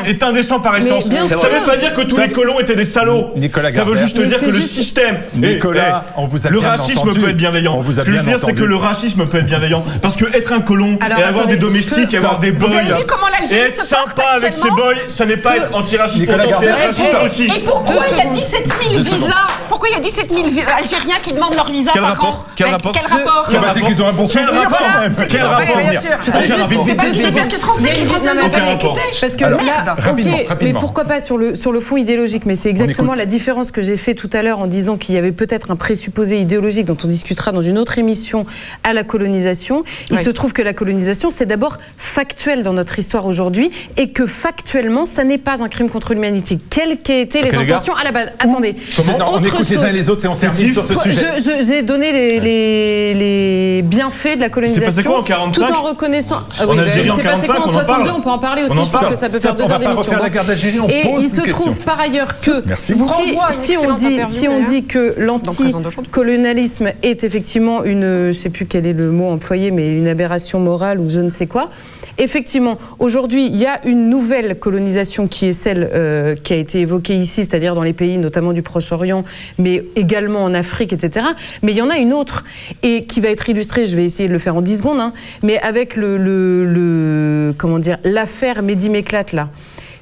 est indécent par essence. Ça ne veut pas dire que tous les colons étaient des salauds. Ça veut juste dire que le système... Nicolas, on vous a le bien racisme entendu. peut être bienveillant. Ce que je veux dire, c'est que le racisme peut être bienveillant. Parce que être un colon et avoir des domestiques, et avoir des boys, et être sympa avec ses boys, ça n'est pas être antiraciste. C'est être raciste aussi. Et pourquoi il y a 17 000 visas? Pourquoi il y a 17 000 Algériens qui demandent leur visa par an? Quel rapport? C'est qu'ils ont un bon souvenir. Quel rapport? C'est parce qu'il y a des Français qui vont parce que là, ok, mais pourquoi pas sur le fond idéologique? Mais c'est exactement la différence que j'ai fait tout à l'heure en disant qu'il y avait peut-être un présupposé idéologique dont on discutera dans une autre émission à la colonisation. Il se trouve que la colonisation, c'est d'abord factuel dans notre histoire aujourd'hui et que factuellement, ça n'est pas un crime contre l'humanité. Quelles qu'aient été les intentions à la base? Attendez. On écoute les uns et les autres et on termine sur ce sujet. J'ai donné les bienfaits de la colonisation. C'est passé quoi en 45? Tout en reconnaissant. En Algérie en 45, en 62, on peut en parler aussi, parce que ça peut faire 2 heures d'émission. Et il se trouve par ailleurs que si on dit que l'anticolonialisme est effectivement une, je sais plus quel est le mot employé, mais une aberration morale ou je ne sais quoi. Effectivement, aujourd'hui, il y a une nouvelle colonisation qui est celle qui a été évoquée ici, c'est-à-dire dans les pays notamment du Proche-Orient, mais également en Afrique, etc. Mais il y en a une autre, et qui va être illustrée, je vais essayer de le faire en 10 secondes, hein, mais avec comment dire, l'affaire Mehdi Méclate, là.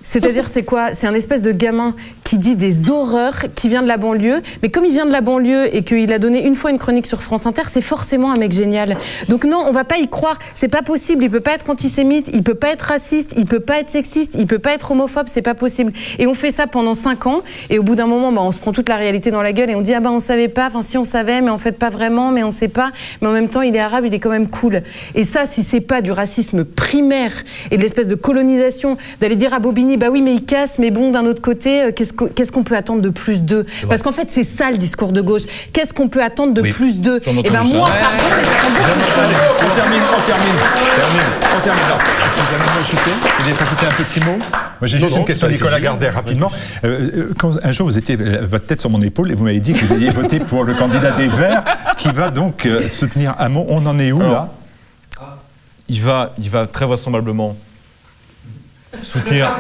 C'est-à-dire, c'est quoi? C'est un espèce de gamin qui dit des horreurs, qui vient de la banlieue. Mais comme il vient de la banlieue et qu'il a donné une fois une chronique sur France Inter, c'est forcément un mec génial. Donc non, on va pas y croire. C'est pas possible. Il peut pas être antisémite, il peut pas être raciste, il peut pas être sexiste, il peut pas être homophobe. C'est pas possible. Et on fait ça pendant 5 ans. Et au bout d'un moment, on se prend toute la réalité dans la gueule et on dit ah ben on savait pas. Enfin si on savait, mais en fait pas vraiment, mais on sait pas. Mais en même temps, il est arabe, il est quand même cool. Et ça, si c'est pas du racisme primaire et de l'espèce de colonisation, d'aller dire à Bobigny bah oui mais il casse, mais bon d'un autre côté qu'est-ce qu'on peut attendre de plus d'eux? Parce qu'en fait c'est ça le discours de gauche. Qu'est-ce qu'on peut attendre de plus d'eux? Et ben moi on termine là. Vous voulez rajouter un petit mot? Moi j'ai juste une question à Nicolas Gardère rapidement. Quand un jour vous étiez votre tête sur mon épaule et vous m'avez dit que vous alliez voter pour le candidat des Verts qui va donc soutenir Hamon. On en est où là? Il va très vraisemblablement soutenir.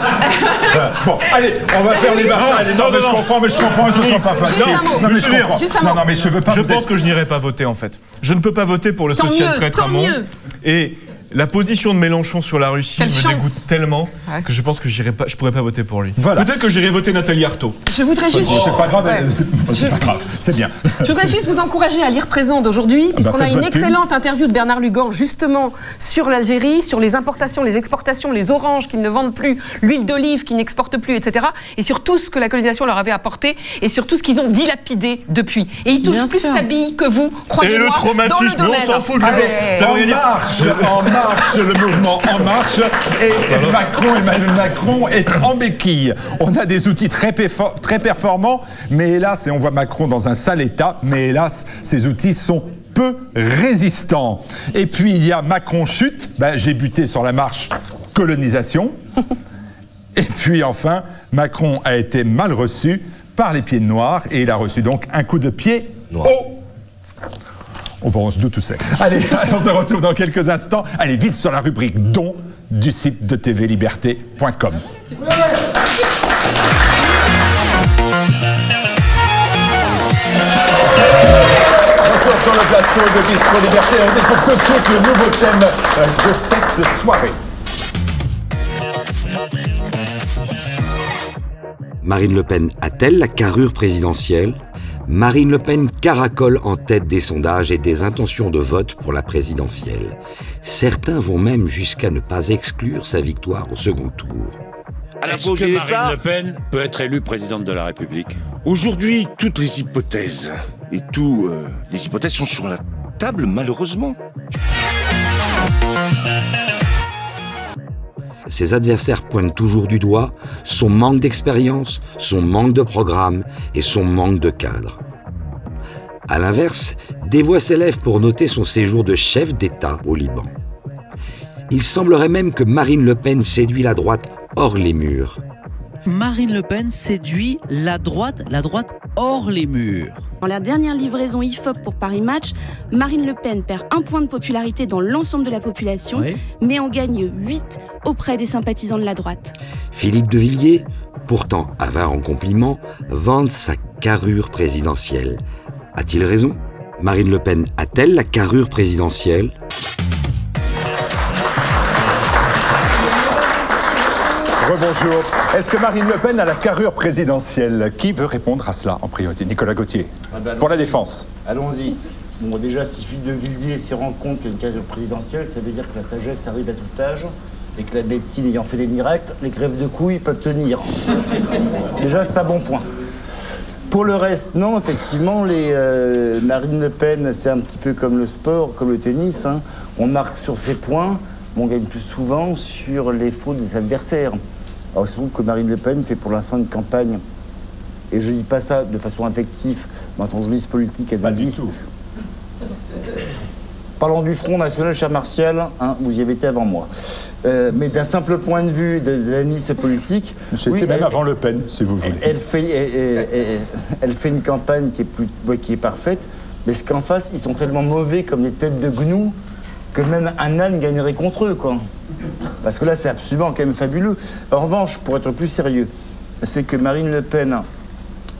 Bon, allez, on va faire les barrages. Non, mais je comprends, et ce ne sera pas facile. Non, mais je comprends. Non, mais je veux pas. Je pense que je n'irai pas voter en fait. Je ne peux pas voter pour le social traître Hamon. Et la position de Mélenchon sur la Russie me dégoûte tellement que je pense que je pourrais pas voter pour lui. Voilà. Peut-être que j'irai voter Nathalie Arthaud. Je voudrais juste... C'est pas grave, c'est pas grave, c'est bien. Je voudrais juste vous encourager à lire Présent d'aujourd'hui, puisqu'on a une excellente interview de Bernard Lugan, justement, sur l'Algérie, sur les importations, les exportations, les oranges qu'ils ne vendent plus, l'huile d'olive qu'ils n'exportent plus, etc. Et sur tout ce que la colonisation leur avait apporté, et sur tout ce qu'ils ont dilapidé depuis. Et ils touchent plus sa bille que vous, croyez-moi, et le traumatisme, on s'en fout de En marche, le mouvement En Marche, et Emmanuel Macron est en béquille. On a des outils très performants, mais hélas, et on voit Macron dans un sale état, mais hélas, ces outils sont peu résistants. Et puis il y a Macron chute, j'ai buté sur la marche colonisation. Et puis enfin, Macron a été mal reçu par les pieds noirs, et il a reçu donc un coup de pied au... On se doute tout ça. Allez, on se retrouve dans quelques instants. Allez, vite sur la rubrique dons du site de tvliberté.com. Retour sur le plateau de Bistro Liberté. On découvre tout de suite le nouveau thème de cette soirée. Marine Le Pen a-t-elle la carrure présidentielle? Marine Le Pen caracole en tête des sondages et des intentions de vote pour la présidentielle. Certains vont même jusqu'à ne pas exclure sa victoire au second tour. Est-ce que Marine Le Pen peut être élue présidente de la République? Aujourd'hui, toutes les hypothèses les hypothèses sont sur la table, malheureusement. Ses adversaires pointent toujours du doigt son manque d'expérience, son manque de programme et son manque de cadre. A l'inverse, des voix s'élèvent pour noter son séjour de chef d'État au Liban. Il semblerait même que Marine Le Pen séduit la droite hors les murs. Marine Le Pen séduit la droite hors les murs. Dans la dernière livraison IFOP pour Paris Match, Marine Le Pen perd 1 point de popularité dans l'ensemble de la population, mais en gagne 8 auprès des sympathisants de la droite. Philippe de Villiers, pourtant avare en compliments, vante sa carrure présidentielle. A-t-il raison? Marine Le Pen a-t-elle la carrure présidentielle? Rebonjour. Est-ce que Marine Le Pen a la carrure présidentielle? Qui veut répondre à cela en priorité? Nicolas Gauthier, pour la défense. Allons-y. Bon, déjà, si Philippe de Villiers se rend compte qu'il y a une carrure présidentielle, ça veut dire que la sagesse arrive à tout âge et que la médecine ayant fait des miracles, les greffes de couilles peuvent tenir. Déjà, c'est un bon point. Pour le reste, non, effectivement, Marine Le Pen, c'est un petit peu comme le sport, comme le tennis. Hein. On marque sur ses points, mais on gagne plus souvent sur les fautes des adversaires. Alors, il se trouve que Marine Le Pen fait pour l'instant une campagne, et je ne dis pas ça de façon affective, mais en tant que journaliste politique et analyste. Parlons du Front National, cher Martial, hein, vous y avez été avant moi. Mais d'un simple point de vue de l'analyste politique... J'étais même avant Le Pen, si vous voulez. Elle fait une campagne qui est parfaite, mais ce qu'en face, ils sont tellement mauvais comme les têtes de gnou que même un âne gagnerait contre eux, quoi. Parce que là, c'est absolument quand même fabuleux. En revanche, pour être plus sérieux, c'est que Marine Le Pen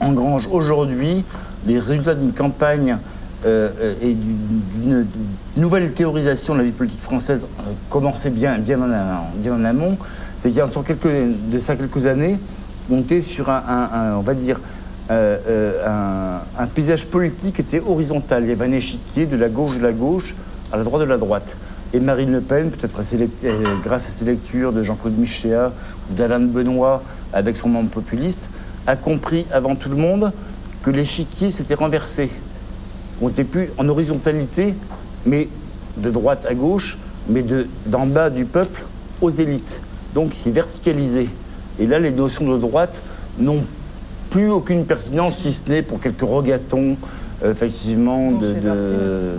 engrange aujourd'hui les résultats d'une campagne et d'une nouvelle théorisation de la vie politique française commençait bien en amont. C'est qu'il y a quelques années, on était sur on va dire, un paysage politique qui était horizontal. Il y avait un échiquier de la gauche à la droite de la droite. Et Marine Le Pen, peut-être grâce à ses lectures de Jean-Claude Michéa ou d'Alain Benoît avec son membre populiste, a compris avant tout le monde que l'échiquier s'était renversé. On n'était plus en horizontalité, mais de droite à gauche, mais d'en bas du peuple aux élites. Donc c'est verticalisé. Et là, les notions de droite n'ont plus aucune pertinence, si ce n'est pour quelques regatons, effectivement, de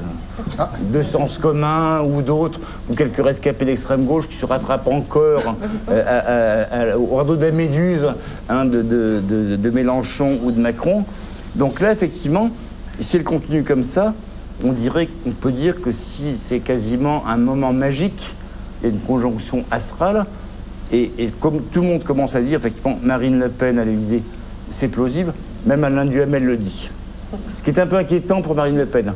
sens commun ou d'autres, ou quelques rescapés d'extrême gauche qui se rattrapent encore au radeau de la Méduse, hein, de Mélenchon ou de Macron. Donc là, effectivement, si elle continue comme ça, on peut dire que si c'est quasiment un moment magique, il y a une conjonction astrale, et comme tout le monde commence à dire, effectivement, Marine Le Pen à l'Élysée, c'est plausible, même Alain Duhamel le dit. Ce qui est un peu inquiétant pour Marine Le Pen.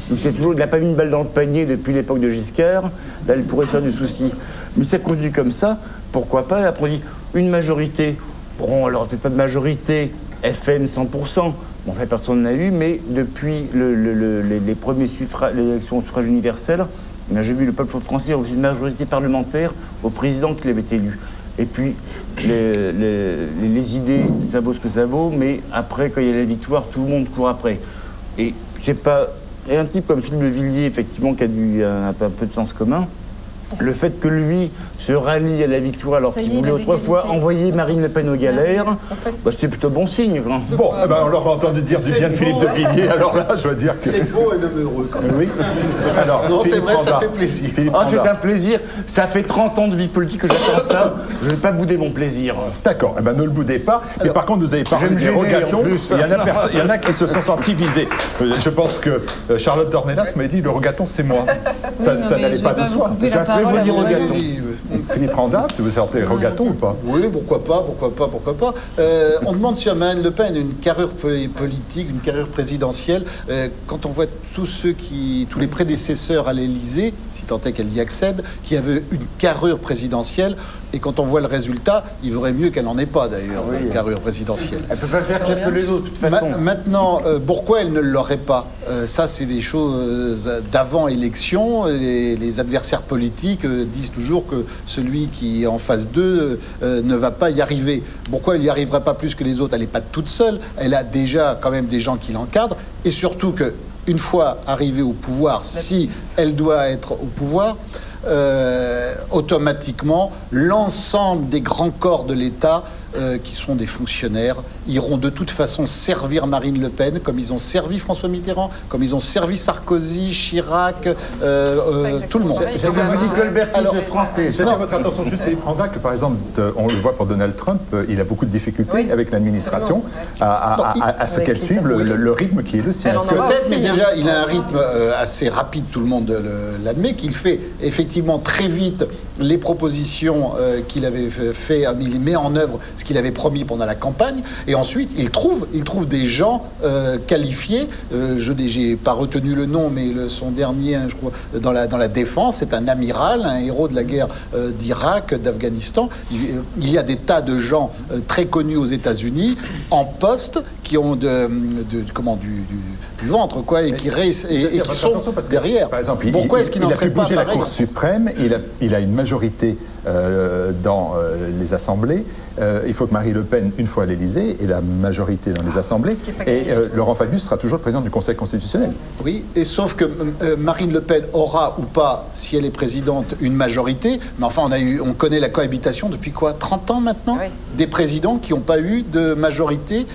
Donc c'est toujours, il n'a pas mis une balle dans le panier depuis l'époque de Giscard, là elle pourrait se faire du souci. Mais ça continue comme ça, pourquoi pas, après on dit une majorité, bon alors peut-être pas de majorité, FN 100%, bon, enfin personne n'a eu, mais depuis les premiers l'élection au suffrage universel, j'ai vu le peuple français reçu une majorité parlementaire au président qui l'avait élu. Et puis, les idées, ça vaut ce que ça vaut, mais après, quand il y a la victoire, tout le monde court après. Et c'est pas... Et un type comme Philippe de Villiers, effectivement, qui a un peu de sens commun, le fait que lui se rallie à la victoire alors qu'il voulait autrefois envoyer Marine Le Pen aux galères, c'était plutôt bon signe. Bon, on leur a entendu dire du bien de Philippe de Villiers, alors là, je veux dire que... C'est beau et nomme heureux, quand même. Oui. Alors, non, c'est vrai, ça fait plaisir. C'est un plaisir. Ça fait 30 ans de vie politique que j'attends ça. Je ne vais pas bouder mon plaisir. D'accord, ne le boudez pas. Mais par contre, vous avez parlé des rogatons. Il y en a qui se sont sentis visés. Je pense que Charlotte Dornelas m'a dit, le rogaton, c'est moi. Ça n'allait pas de soi. Philippe Randa, si vous sortez rogaton ou pas? Oui, pourquoi pas. On demande sur Marine Le Pen une carrure politique, une carrure présidentielle. Quand on voit tous les prédécesseurs à l'Élysée, si tant est qu'elle y accède, qui avaient une carrure présidentielle, et quand on voit le résultat, il vaudrait mieux qu'elle n'en ait pas d'ailleurs, une carrure présidentielle. Elle ne peut pas faire qu'un peu les autres, de toute façon. Maintenant, pourquoi elle ne l'aurait pas? Ça, c'est des choses d'avant élection. Les adversaires politiques disent toujours que celui qui est en phase 2 ne va pas y arriver. Pourquoi elle n'y arriverait pas plus que les autres? Elle n'est pas toute seule. Elle a déjà quand même des gens qui l'encadrent. Et surtout qu'une fois arrivée au pouvoir, si elle doit être au pouvoir, automatiquement, l'ensemble des grands corps de l'État qui sont des fonctionnaires, iront de toute façon servir Marine Le Pen, comme ils ont servi François Mitterrand, comme ils ont servi Sarkozy, Chirac, tout le monde. J'avais vu Nicole Bertis, le français. J'attire votre attention juste, Philippe Randac, que par exemple, on le voit pour Donald Trump, il a beaucoup de difficultés avec l'administration à ce qu'elle suive le rythme qui est le sien. Peut-être, mais déjà, il a un rythme assez rapide, tout le monde l'admet, qu'il fait effectivement très vite les propositions qu'il avait fait, il met en œuvre ce qu'il avait promis pendant la campagne, et ensuite il trouve des gens qualifiés. Je n'ai pas retenu le nom, mais son dernier, je crois, dans la défense, c'est un amiral, un héros de la guerre d'Irak, d'Afghanistan. Il y a des tas de gens très connus aux États-Unis en poste qui ont du ventre, quoi, et qui sont derrière. Par exemple, pourquoi est-ce qu'il n'en serait pas pareil ? La Cour suprême, il a une majorité dans les assemblées. Il faut que Marine Le Pen, une fois à l'Élysée, ait la majorité dans les assemblées. Et Laurent Fabius sera toujours le président du Conseil constitutionnel. Oui, et sauf que Marine Le Pen aura ou pas, si elle est présidente, une majorité. Mais enfin, on connaît la cohabitation depuis quoi, 30 ans maintenant, des présidents qui n'ont pas eu de majorité,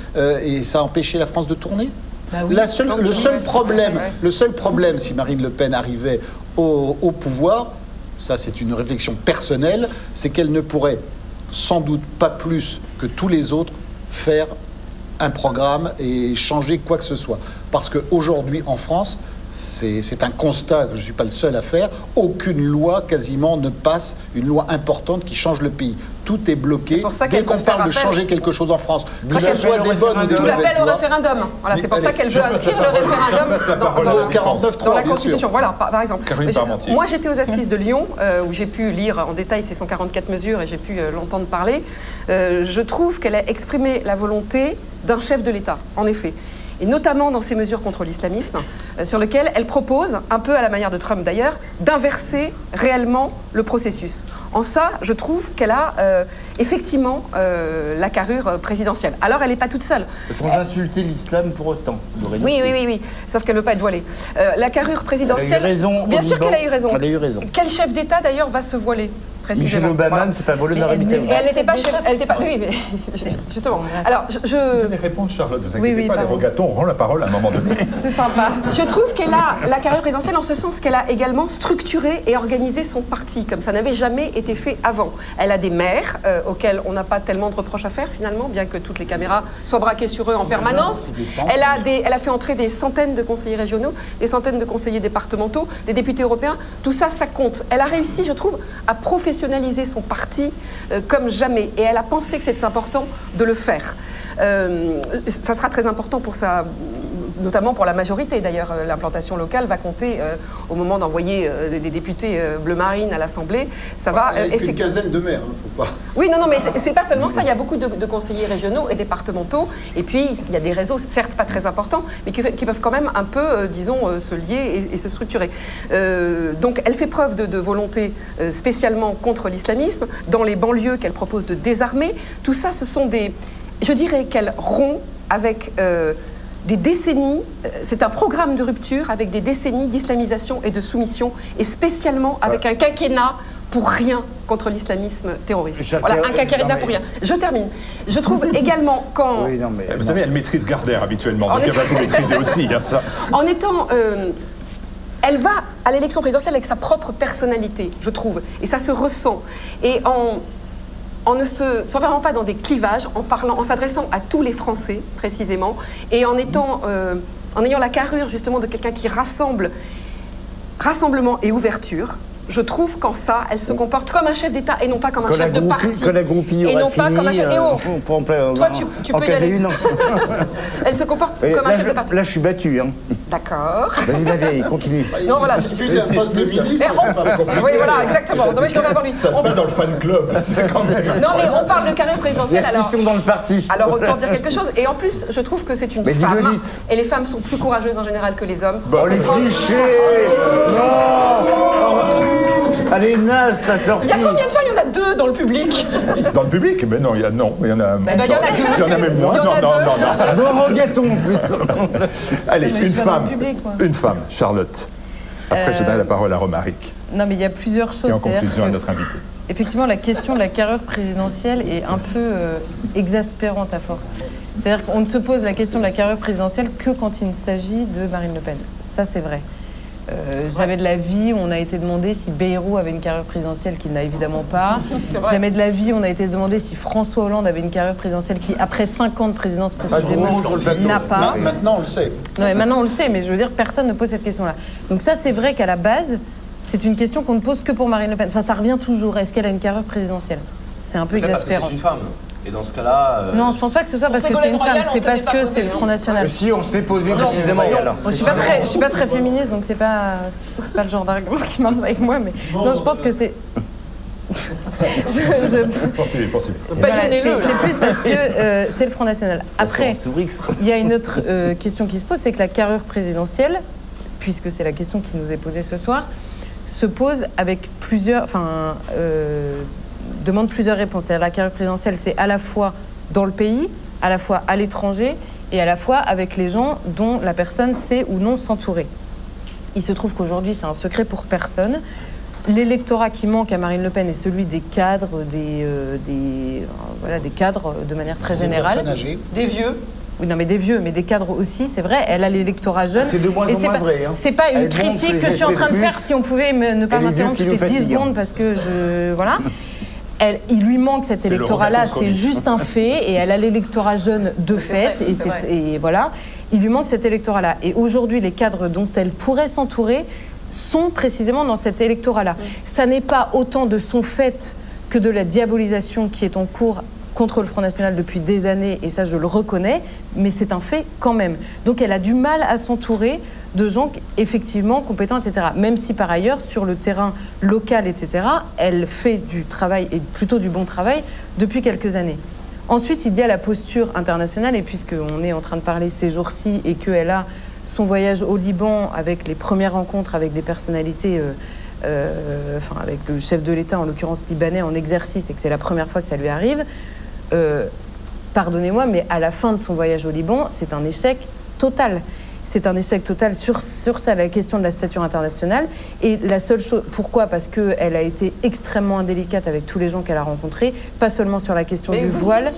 et ça a empêché la France de tourner. Bah oui. Le seul problème, si Marine Le Pen arrivait au pouvoir, ça c'est une réflexion personnelle, c'est qu'elle ne pourrait sans doute pas plus que tous les autres faire un programme et changer quoi que ce soit. Parce qu'aujourd'hui en France, c'est un constat que je ne suis pas le seul à faire, aucune loi quasiment ne passe, une loi importante qui change le pays. Tout est bloqué. Dès qu'on parle de changer quelque chose en France, que ce soit des bonnes ou des mauvaises lois. Tout l'appel au référendum. Voilà, c'est pour ça qu'elle veut inscrire le référendum dans la Constitution. Voilà, par exemple. Moi, j'étais aux Assises de Lyon, où j'ai pu lire en détail ces 144 mesures et j'ai pu l'entendre parler. Je trouve qu'elle a exprimé la volonté d'un chef de l'État, en effet. Et notamment dans ces mesures contre l'islamisme, sur lesquelles elle propose, un peu à la manière de Trump d'ailleurs, d'inverser réellement le processus. En ça, je trouve qu'elle a effectivement la carrure présidentielle. Alors, elle n'est pas toute seule. Sans insulter l'islam pour autant. Oui. Sauf qu'elle ne veut pas être voilée. La carrure présidentielle... Elle a eu raison. Bien sûr qu'elle a eu raison. Elle a eu raison. Quel chef d'État d'ailleurs va se voiler ? Michelle Obama ne s'est pas volée d'Arabie Saoudite. Elle n'était pas chef. Oui, mais justement. Alors, Vous allez répondre, Charlotte, ne vous inquiétez pas, les rogatons auront la parole à un moment donné. C'est sympa. Je trouve qu'elle a la carrière présidentielle en ce sens qu'elle a également structuré et organisé son parti, comme ça n'avait jamais été fait avant. Elle a des maires auxquels on n'a pas tellement de reproches à faire, finalement, bien que toutes les caméras soient braquées sur eux en permanence. Elle a fait entrer des centaines de conseillers régionaux, des centaines de conseillers départementaux, des députés européens. Tout ça, ça compte. Elle a réussi, je trouve, à professionnaliser son parti comme jamais. Et elle a pensé que c'était important de le faire. Ça sera très important pour ça, notamment pour la majorité. D'ailleurs, l'implantation locale va compter au moment d'envoyer des députés bleu marine à l'Assemblée. Ça va avec une quinzaine de maires, faut pas. Oui, non, mais c'est pas seulement ça. Il y a beaucoup de conseillers régionaux et départementaux. Et puis, il y a des réseaux, certes pas très importants, mais qui peuvent quand même un peu, disons, se lier et se structurer. Donc, elle fait preuve de volonté spécialement contre l'islamisme, dans les banlieues qu'elle propose de désarmer. Tout ça, ce sont des... Je dirais qu'elle rompt avec des décennies, c'est un programme de rupture avec des décennies d'islamisation et de soumission, et spécialement avec un quinquennat pour rien contre l'islamisme terroriste. Voilà, un quinquennat pour rien. Je termine. Je trouve également quand... Oui, non, mais... Vous savez, elle maîtrise Gardère habituellement, donc elle va vous maîtriser aussi. Hein, ça. En étant... elle va à l'élection présidentielle avec sa propre personnalité, je trouve, et ça se ressent. Et en ne s'enfermant pas dans des clivages, en s'adressant à tous les Français, précisément, et en ayant la carrure, justement, de quelqu'un qui rassemble, rassemblement et ouverture. Je trouve qu'en ça, elle se comporte comme un chef d'État et non pas comme un chef de parti. Quand la groupie aura et non fini, pas comme un chef... Toi, tu peux y aller. Elle se comporte comme un chef de parti. Là, je suis battu. Hein. D'accord. Vas-y, ma vieille, continue. Non, voilà. Plus un poste de ministre. Oui, voilà, exactement. Non, mais je devrais avoir lui. Ça se passe dans le fan club. Non, mais on parle de carrière présidentielle. Il y a scission dans le parti. Alors, autant dire quelque chose. Et en plus, je trouve que c'est une femme. Et les femmes sont plus courageuses en général que les hommes. Bon, les clichés. Non. Allez, naze, ça sort. Il y a combien de fois? Il y en a deux dans le public. Dans le public? Mais non, il y en a... Il y en a deux. Il y en a même moins. Non, reggaeton en plus. Allez, une femme, Charlotte. Après, je donne la parole à Romaric. Non, mais il y a plusieurs choses. Et en conclusion, à notre invité. effectivement, la question de la carrure présidentielle est un peu exaspérante à force. C'est-à-dire qu'on ne se pose la question de la carrure présidentielle que quand il s'agit de Marine Le Pen. Ça, c'est vrai. Jamais de la vie, on a été demandé si Bayrou avait une carrure présidentielle qu'il n'a évidemment pas. Jamais de la vie, on a été demandé si François Hollande avait une carrure présidentielle qui, après 5 ans de présidence précisément, n'a pas. Maintenant, on le sait. Non, mais maintenant, on le sait, mais je veux dire, personne ne pose cette question-là. Donc ça, c'est vrai qu'à la base, c'est une question qu'on ne pose que pour Marine Le Pen. Enfin, ça revient toujours. Est-ce qu'elle a une carrure présidentielle? C'est un peu exaspérant. C'est une femme. Et dans ce cas-là... Non, je pense pas que ce soit parce que c'est une femme, c'est parce que c'est le Front National. Si, on se fait poser précisément. Je suis pas très féministe, donc c'est pas le genre d'argument qui marche avec moi, mais non, je pense que c'est... Poursuivez. Voilà, c'est plus parce que c'est le Front National. Après, il y a une autre question qui se pose, c'est que la carrure présidentielle, puisque c'est la question qui nous est posée ce soir, se pose avec plusieurs... demande plusieurs réponses. C'est-à-dire la carrière présidentielle, c'est à la fois dans le pays, à la fois à l'étranger et à la fois avec les gens dont la personne sait ou non s'entourer. Il se trouve qu'aujourd'hui, c'est un secret pour personne. L'électorat qui manque à Marine Le Pen est celui des cadres, des cadres de manière très générale. Des personnes âgées. Des vieux. Oui, non, mais des vieux, mais des cadres aussi, c'est vrai. Elle a l'électorat jeune. C'est de moins en moins vrai. Hein. C'est pas une critique que je suis en train de faire. Si on pouvait ne pas m'interrompre toutes les 10 secondes parce que je... Voilà. Il lui manque cet électorat-là, c'est juste un fait, et elle a l'électorat jeune de fait, et voilà, il lui manque cet électorat-là. Et aujourd'hui, les cadres dont elle pourrait s'entourer sont précisément dans cet électorat-là. Ça n'est pas autant de son fait que de la diabolisation qui est en cours contre le Front National depuis des années, et ça je le reconnais, mais c'est un fait quand même. Donc elle a du mal à s'entourer de gens effectivement compétents, etc. Même si par ailleurs, sur le terrain local, etc., elle fait du travail, et plutôt du bon travail, depuis quelques années. Ensuite, il y a la posture internationale, et puisqu'on est en train de parler ces jours-ci, et qu'elle a son voyage au Liban avec les premières rencontres avec des personnalités... avec le chef de l'État, en l'occurrence libanais, en exercice, et que c'est la première fois que ça lui arrive, pardonnez-moi, mais à la fin de son voyage au Liban, c'est un échec total. C'est un échec total sur ça, la question de la stature internationale. Et la seule chose, pourquoi? Parce qu'elle a été extrêmement indélicate avec tous les gens qu'elle a rencontrés, pas seulement sur la question du voile.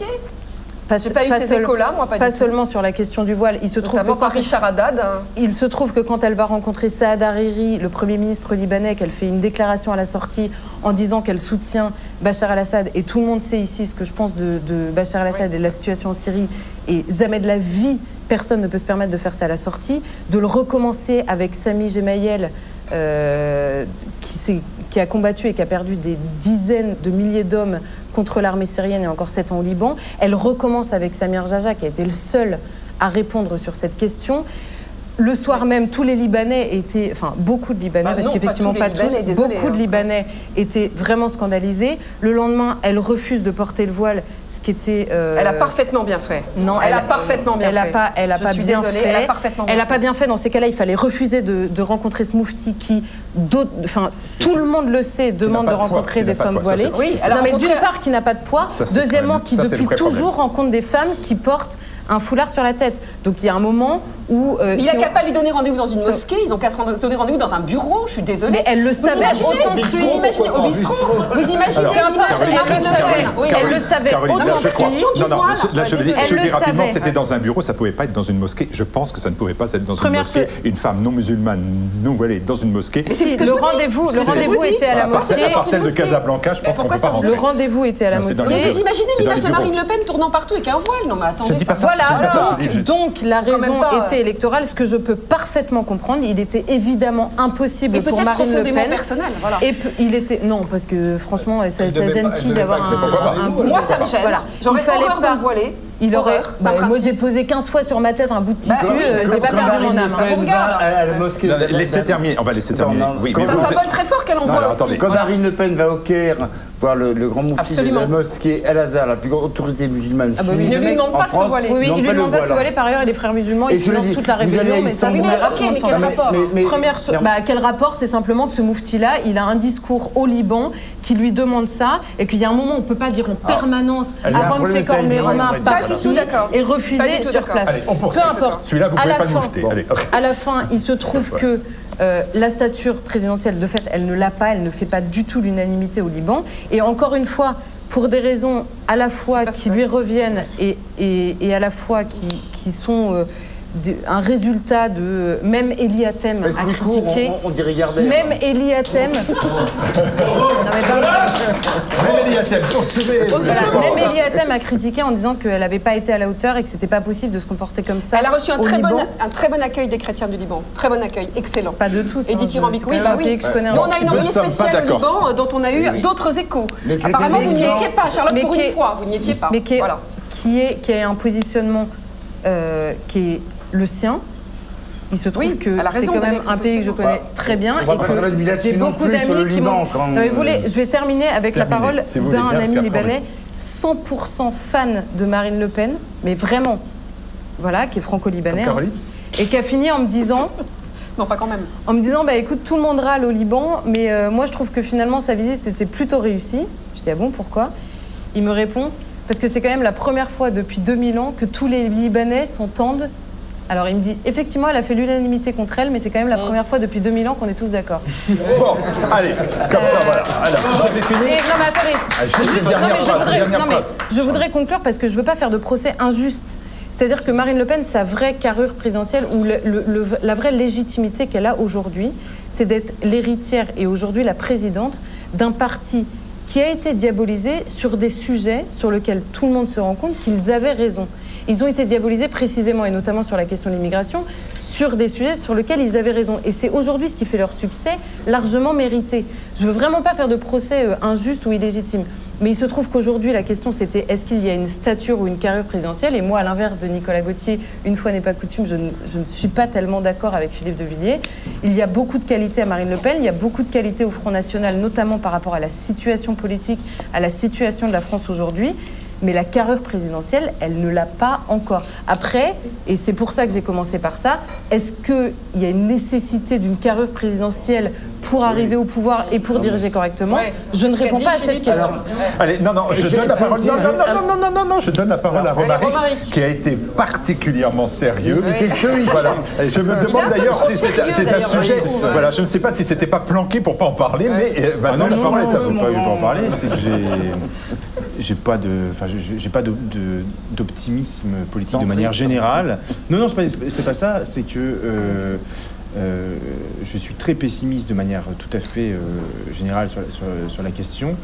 J'ai pas eu ces échos-là, moi, pas seulement sur la question du voile. Il se trouve que par Richard Haddad. Il se trouve que quand elle va rencontrer Saad Hariri, le Premier ministre libanais, qu'elle fait une déclaration à la sortie en disant qu'elle soutient Bachar al-Assad, et tout le monde sait ici ce que je pense de Bachar al-Assad et de la situation en Syrie, et jamais de la vie, personne ne peut se permettre de faire ça à la sortie, de le recommencer avec Sami Gemayel, qui a combattu et qui a perdu des dizaines de milliers d'hommes contre l'armée syrienne et encore 7 ans au Liban. Elle recommence avec Samir Jaja, qui a été le seul à répondre sur cette question. Le soir même, tous les Libanais étaient, enfin beaucoup de Libanais, parce qu'effectivement pas tous, beaucoup de Libanais étaient vraiment scandalisés. Le lendemain, elle refuse de porter le voile, ce qui était... Elle a parfaitement bien fait. Non, elle a parfaitement bien fait. Elle a pas bien fait. Elle a parfaitement bien fait. Elle a pas bien fait. Dans ces cas-là, il fallait refuser de rencontrer ce moufti qui, enfin, tout le monde le sait, demande de rencontrer des femmes voilées. Oui, non, mais d'une part, qui n'a pas de poids. Deuxièmement, qui depuis toujours rencontre des femmes qui portent un foulard sur la tête. Donc il y a un moment où... il n'a qu'à pas lui donner rendez-vous dans une mosquée, ils ont qu'à se donner rendez-vous dans un bureau, je suis désolée. Mais elle le savait autant que lui. Vous imaginez au bistrot, vous imaginez... Elle le savait autant que lui. Non, là je le dis rapidement, c'était dans un bureau, ça ne pouvait pas être dans une mosquée. Je pense que ça ne pouvait pas être dans une mosquée. Une femme non musulmane, non voilée, dans une mosquée. Le rendez-vous était à la mosquée. À part celle de Casablanca, je pense qu'on ne peut pas rentrer. Le rendez-vous était à la mosquée. Vous imaginez l'image de Marine Le Pen tournant partout avec un voile? Non mais attendez. Donc la raison était électorale, ce que je peux parfaitement comprendre. Il était évidemment impossible pour Marine Le Pen. Personnel, voilà. Et il était non, parce que franchement, ça gêne qui d'avoir un moi ça me gêne. Voilà. J'aurais horreur de me voiler. Il aurait. Moi, j'ai posé 15 fois sur ma tête un bout de tissu. J'ai pas perdu mon âme. À la mosquée. Laissez terminer. On va laisser terminer. Ça symbole très fort qu'elle envoie aussi. Quand Marine Le Pen va au Caire voir le grand moufti de la mosquée El-Azhar, la plus grande autorité musulmane sunnite ne lui demande pas de se voiler. Oui, il lui demande pas de se voiler. Par ailleurs, il est frère musulman, il finance toute la rébellion. Mais ça, c'est quel rapport? Première chose, quel rapport? C'est simplement que ce moufti-là, il a un discours au Liban qui lui demande ça, et qu'il y a un moment, on peut pas dire en permanence avant de faire comme les remarques par-ci et refuser sur place. Peu importe. Celui-là, vous pouvez pas le moufter. À la fin, il se trouve que la stature présidentielle, de fait, elle ne l'a pas, elle ne fait pas du tout l'unanimité au Liban. Et encore une fois, pour des raisons à la fois qui lui reviennent et à la fois qui sont un résultat de... Même Eliatem a critiqué... On dit regarder. Même Eliatem... Même Eliatem a critiqué en disant qu'elle n'avait pas été à la hauteur et que c'était pas possible de se comporter comme ça. Elle a reçu un très bon accueil des chrétiens du Liban. Très bon accueil, excellent. Pas de tous. Edith Irambik, oui, bah oui. Mais on a une envoyée spéciale au Liban dont on a eu d'autres échos. Apparemment, vous n'y étiez pas, Charlotte, pour une fois, vous n'y étiez pas. Mais qui a un positionnement qui est le sien. Il se trouve que c'est quand même un pays que je connais très bien et que j'ai beaucoup d'amis qui m'ont... Je vais terminer avec la parole d'un ami libanais 100% fan de Marine Le Pen, mais vraiment, voilà, qui est franco-libanais, et qui a fini en me disant... Non, pas quand même. En me disant, bah écoute, tout le monde râle au Liban, mais moi je trouve que finalement sa visite était plutôt réussie. Je dis, ah bon, pourquoi? Il me répond, parce que c'est quand même la première fois depuis 2000 ans que tous les Libanais s'entendent. Alors il me dit, effectivement, elle a fait l'unanimité contre elle, mais c'est quand même la première fois depuis 2000 ans qu'on est tous d'accord. Bon, allez, comme ça, voilà. Alors, vous avez fini? Non, mais attendez. Je voudrais conclure parce que je ne veux pas faire de procès injuste. C'est-à-dire que Marine Le Pen, sa vraie carrure présidentielle, ou la vraie légitimité qu'elle a aujourd'hui, c'est d'être l'héritière et aujourd'hui la présidente d'un parti qui a été diabolisé sur des sujets sur lesquels tout le monde se rend compte qu'ils avaient raison. Ils ont été diabolisés précisément, et notamment sur la question de l'immigration, sur des sujets sur lesquels ils avaient raison. Et c'est aujourd'hui ce qui fait leur succès, largement mérité. Je veux vraiment pas faire de procès injuste ou illégitime. Mais il se trouve qu'aujourd'hui, la question c'était est-ce qu'il y a une stature ou une carrure présidentielle? Et moi, à l'inverse de Nicolas Gauthier, une fois n'est pas coutume, je ne suis pas tellement d'accord avec Philippe de Villiers. Il y a beaucoup de qualités à Marine Le Pen, il y a beaucoup de qualités au Front National, notamment par rapport à la situation politique, à la situation de la France aujourd'hui. Mais la carrure présidentielle, elle ne l'a pas encore. Après, et c'est pour ça que j'ai commencé par ça, est-ce qu'il y a une nécessité d'une carrure présidentielle pour arriver au pouvoir et pour diriger correctement? Je ne réponds pas à cette question. Alors, allez, non, je donne la parole. Non, je donne la parole à Romaric, qui a été particulièrement sérieux. Voilà. Et je me demande d'ailleurs si c'est un sujet. Voilà, je ne sais pas si c'était pas planqué pour pas en parler, mais maintenant la parole est à vous. Pas en parler, c'est que j'ai pas d'optimisme politique de manière générale. Non, c'est pas ça. C'est que je suis très pessimiste de manière tout à fait générale sur la question.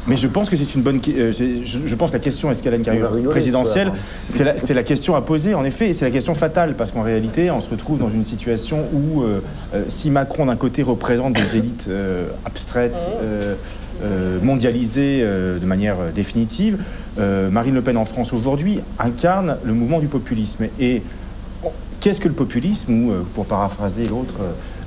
Mais je pense que c'est une bonne... je pense que la question, est-ce qu'elle a une carrière présidentielle, c'est la question à poser, en effet, et c'est la question fatale, parce qu'en réalité, on se retrouve dans une situation où, si Macron, d'un côté, représente des élites abstraites, mondialisées de manière définitive, Marine Le Pen en France aujourd'hui incarne le mouvement du populisme. Et qu'est-ce que le populisme, ou pour paraphraser l'autre,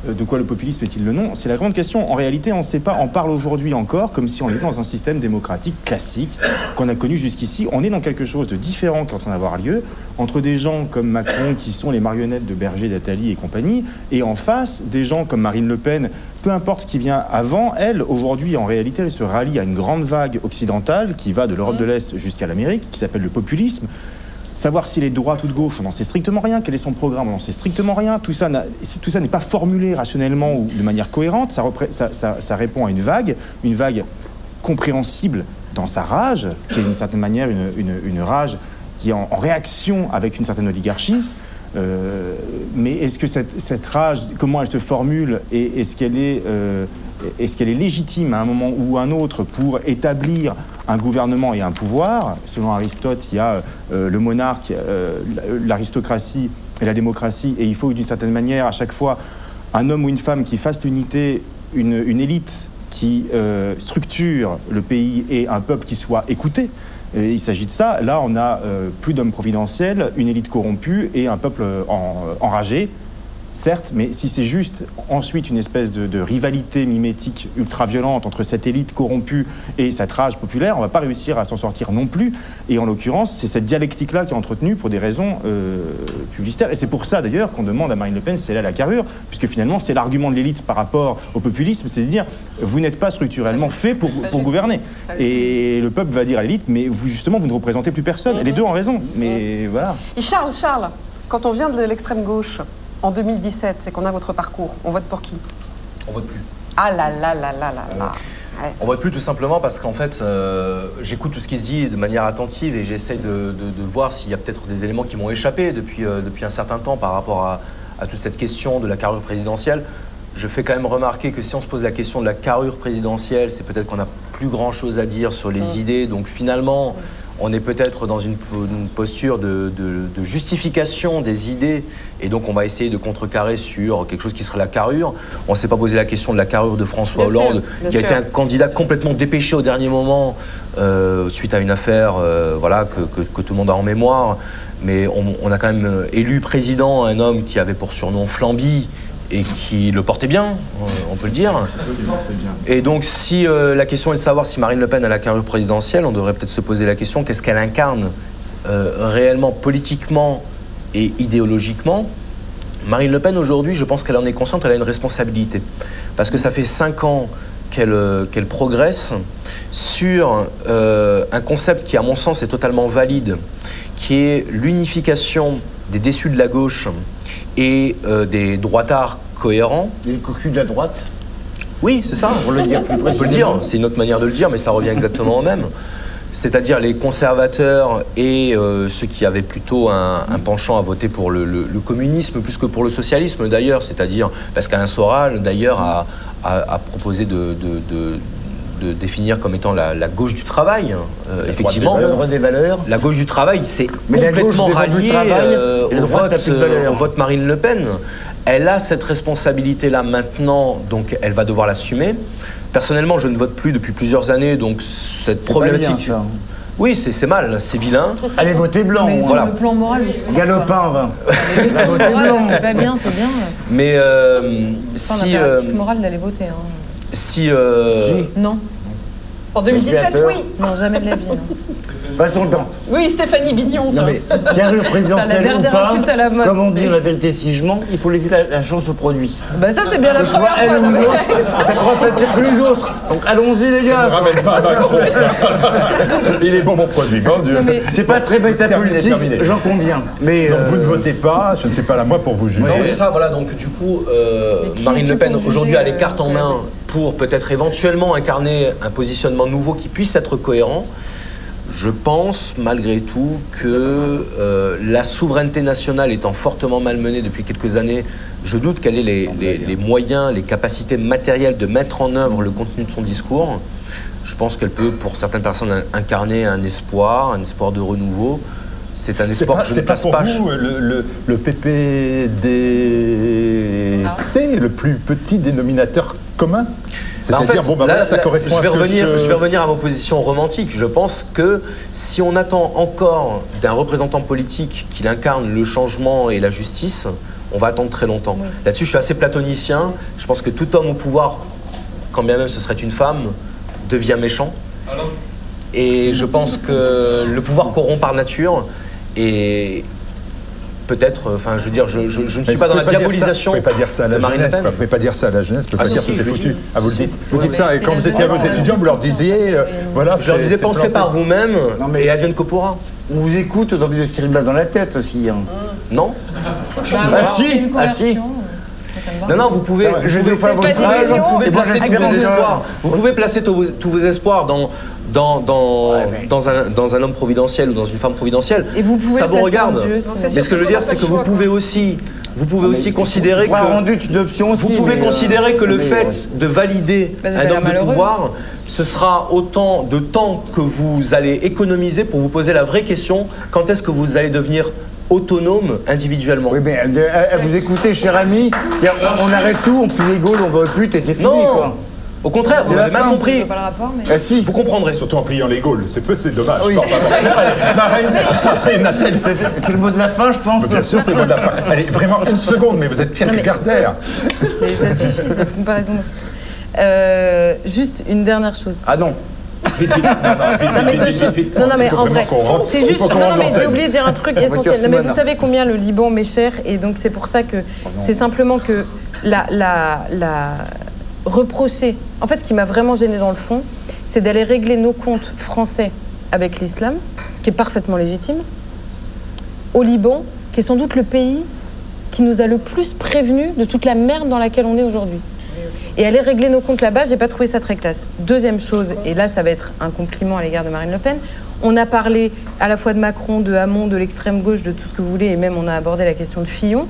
de quoi le populisme est-il le nom? C'est la grande question. En réalité, on ne sait pas, on parle aujourd'hui encore comme si on était dans un système démocratique classique qu'on a connu jusqu'ici. On est dans quelque chose de différent qui est en train d'avoir lieu, entre des gens comme Macron qui sont les marionnettes de Berger, d'Attali et compagnie, et en face, des gens comme Marine Le Pen, peu importe ce qui vient avant, elle, aujourd'hui, en réalité, elle se rallie à une grande vague occidentale qui va de l'Europe de l'Est jusqu'à l'Amérique, qui s'appelle le populisme. Savoir s'il est de droite ou de gauche, on n'en sait strictement rien. Quel est son programme, on n'en sait strictement rien. Tout ça n'est pas formulé rationnellement ou de manière cohérente. Ça répond à une vague compréhensible dans sa rage, qui est d'une certaine manière une rage qui est en réaction avec une certaine oligarchie. Mais est-ce que cette rage, comment elle se formule, et est-ce qu'elle est légitime à un moment ou à un autre pour établir un gouvernement et un pouvoir? Selon Aristote, il y a le monarque, l'aristocratie et la démocratie, et il faut d'une certaine manière à chaque fois un homme ou une femme qui fasse l'unité, une élite qui structure le pays et un peuple qui soit écouté. Et il s'agit de ça. Là, on a plus d'hommes providentiels, une élite corrompue et un peuple enragé. Certes, mais si c'est juste ensuite une espèce de rivalité mimétique ultra-violente entre cette élite corrompue et cette rage populaire, on ne va pas réussir à s'en sortir non plus. Et en l'occurrence, c'est cette dialectique-là qui est entretenue pour des raisons publicitaires. Et c'est pour ça d'ailleurs qu'on demande à Marine Le Pen si elle a la carrure, puisque finalement c'est l'argument de l'élite par rapport au populisme, c'est de dire vous n'êtes pas structurellement fait pour gouverner. Et le peuple va dire à l'élite mais vous justement vous ne représentez plus personne. Et les deux ont raison, mais voilà. Et Charles, quand on vient de l'extrême gauche, en 2017, c'est qu'on a votre parcours. On vote pour qui? On vote plus. Ah là là là là là là. On vote plus tout simplement parce qu'en fait, j'écoute tout ce qui se dit de manière attentive et j'essaie de voir s'il y a peut-être des éléments qui m'ont échappé depuis un certain temps par rapport à toute cette question de la carrure présidentielle. Je fais quand même remarquer que si on se pose la question de la carrure présidentielle, c'est peut-être qu'on n'a plus grand-chose à dire sur les idées. Donc finalement, on est peut-être dans une posture de justification des idées et donc on va essayer de contrecarrer sur quelque chose qui serait la carrure. On ne s'est pas posé la question de la carrure de François Hollande, qui a été un candidat complètement dépêché au dernier moment suite à une affaire voilà, que tout le monde a en mémoire. Mais on a quand même élu président un homme qui avait pour surnom Flamby et qui le portait bien, on peut le dire. Et donc si la question est de savoir si Marine Le Pen a la carrure présidentielle, on devrait peut-être se poser la question, qu'est-ce qu'elle incarne réellement, politiquement et idéologiquement. Marine Le Pen aujourd'hui, je pense qu'elle en est consciente, elle a une responsabilité. Parce que ça fait 5 ans qu'elle progresse sur un concept qui à mon sens est totalement valide, qui est l'unification des déçus de la gauche et des droitards cohérents. Les cocus de la droite? Oui, c'est ça. Pour le dire plus précisément. On peut le dire, c'est une autre manière de le dire, mais ça revient exactement au même. C'est-à-dire les conservateurs et ceux qui avaient plutôt un penchant à voter pour le communisme plus que pour le socialisme d'ailleurs, c'est-à-dire parce qu'Alain Soral d'ailleurs a proposé de définir comme étant la gauche du travail, effectivement. Des valeurs. La gauche du travail, c'est complètement rallié au vote Marine Le Pen. Elle a cette responsabilité-là maintenant, donc elle va devoir l'assumer. Personnellement, je ne vote plus depuis plusieurs années, donc cette problématique... Bien, ça. Oui, c'est mal, c'est vilain. Allez voter blanc. Mais voilà. sur le plan moral, Galopin, va. C'est pas bien, c'est bien. Mais c'est un impératif moral d'aller voter. Hein. Si. Non. En 2017, oui. Non, jamais de la vie. Non. Passons le temps. Oui, Stéphanie Bignon. Non, mais carrure présidentielle ou pas, mode, comme on dit la vérité si je mens, il faut laisser la chance au produit. Bah ça, c'est bien la première fois. Ça croit pas pire que les autres. Donc allons-y, les gars. Ne ramène pas à Macron, ça. Il est bon, mon produit, bon Dieu. C'est pas très métapolitique, j'en conviens. Mais donc vous ne votez pas, je ne sais pas là, moi, pour vous juger. Non, c'est ça, voilà. Donc du coup, Marine Le Pen, aujourd'hui, a les cartes en main pour peut-être éventuellement incarner un positionnement nouveau qui puisse être cohérent. Je pense malgré tout que la souveraineté nationale étant fortement malmenée depuis quelques années, je doute qu'elle ait les moyens, les capacités matérielles de mettre en œuvre le contenu de son discours. Je pense qu'elle peut, pour certaines personnes, incarner un espoir de renouveau. C'est un espoir que je ne place pas. C'est pas pour vous le PPDC, le plus petit dénominateur commun? C'est-à-dire, bon, bah voilà, ça correspond à ce que je vais revenir à mon position romantique. Je pense que si on attend encore d'un représentant politique qu'il incarne le changement et la justice, on va attendre très longtemps. Oui. Là-dessus, je suis assez platonicien. Je pense que tout homme au pouvoir, quand bien même ce serait une femme, devient méchant. Et je pense que le pouvoir corrompt par nature. Et peut-être, enfin, je veux dire, je ne suis pas dans la diabolisation. Vous ne pouvez pas dire ça à la jeunesse. Vous ne pouvez pas dire ça à la jeunesse. Vous ne pouvez pas dire que c'est foutu. Ah, vous le dites. Vous dites ça. Et quand vous étiez à vos étudiants, vous leur disiez, voilà. Je leur disais, pensez par vous-même et advienne que pourra. On vous écoute, on a envie de se tirer une balle dans la tête aussi. Hein. Non. Ah si. Non, vous pouvez. Je vais faire votre travail. Vous pouvez placer tous vos espoirs dans un homme providentiel ou dans une femme providentielle. Et vous pouvez ça vous regarde. Mais ce que je veux dire, c'est que vous pouvez aussi considérer que vous pouvez considérer que le fait de valider un homme de pouvoir, ce sera autant de temps que vous allez économiser pour vous poser la vraie question, quand est-ce que vous allez devenir autonome individuellement. Oui, mais vous écoutez, cher ami, on arrête tout, on pue les Gaules, on va au pute et c'est fini, quoi. Au contraire, vous avez mal compris. Si, vous comprendrez, surtout en pliant les Gaules. C'est dommage. Oui. C'est le mot de la fin, je pense. Bien sûr, c'est le mot de la fin. Allez, vraiment une seconde, mais vous êtes pire que Gardère. Mais ça suffit, cette comparaison. Juste une dernière chose. Ah non. Non, mais en vrai, c'est juste. Non, mais j'ai oublié de dire un truc essentiel. Non, mais vous savez combien le Liban m'est cher, et donc c'est pour ça que c'est simplement que la reprocher. En fait, ce qui m'a vraiment gênée dans le fond, c'est d'aller régler nos comptes français avec l'islam, ce qui est parfaitement légitime, au Liban, qui est sans doute le pays qui nous a le plus prévenus de toute la merde dans laquelle on est aujourd'hui. et aller régler nos comptes là-bas, j'ai pas trouvé ça très classe. Deuxième chose, et là ça va être un compliment à l'égard de Marine Le Pen, on a parlé à la fois de Macron, de Hamon, de l'extrême gauche, de tout ce que vous voulez, et même on a abordé la question de Fillon,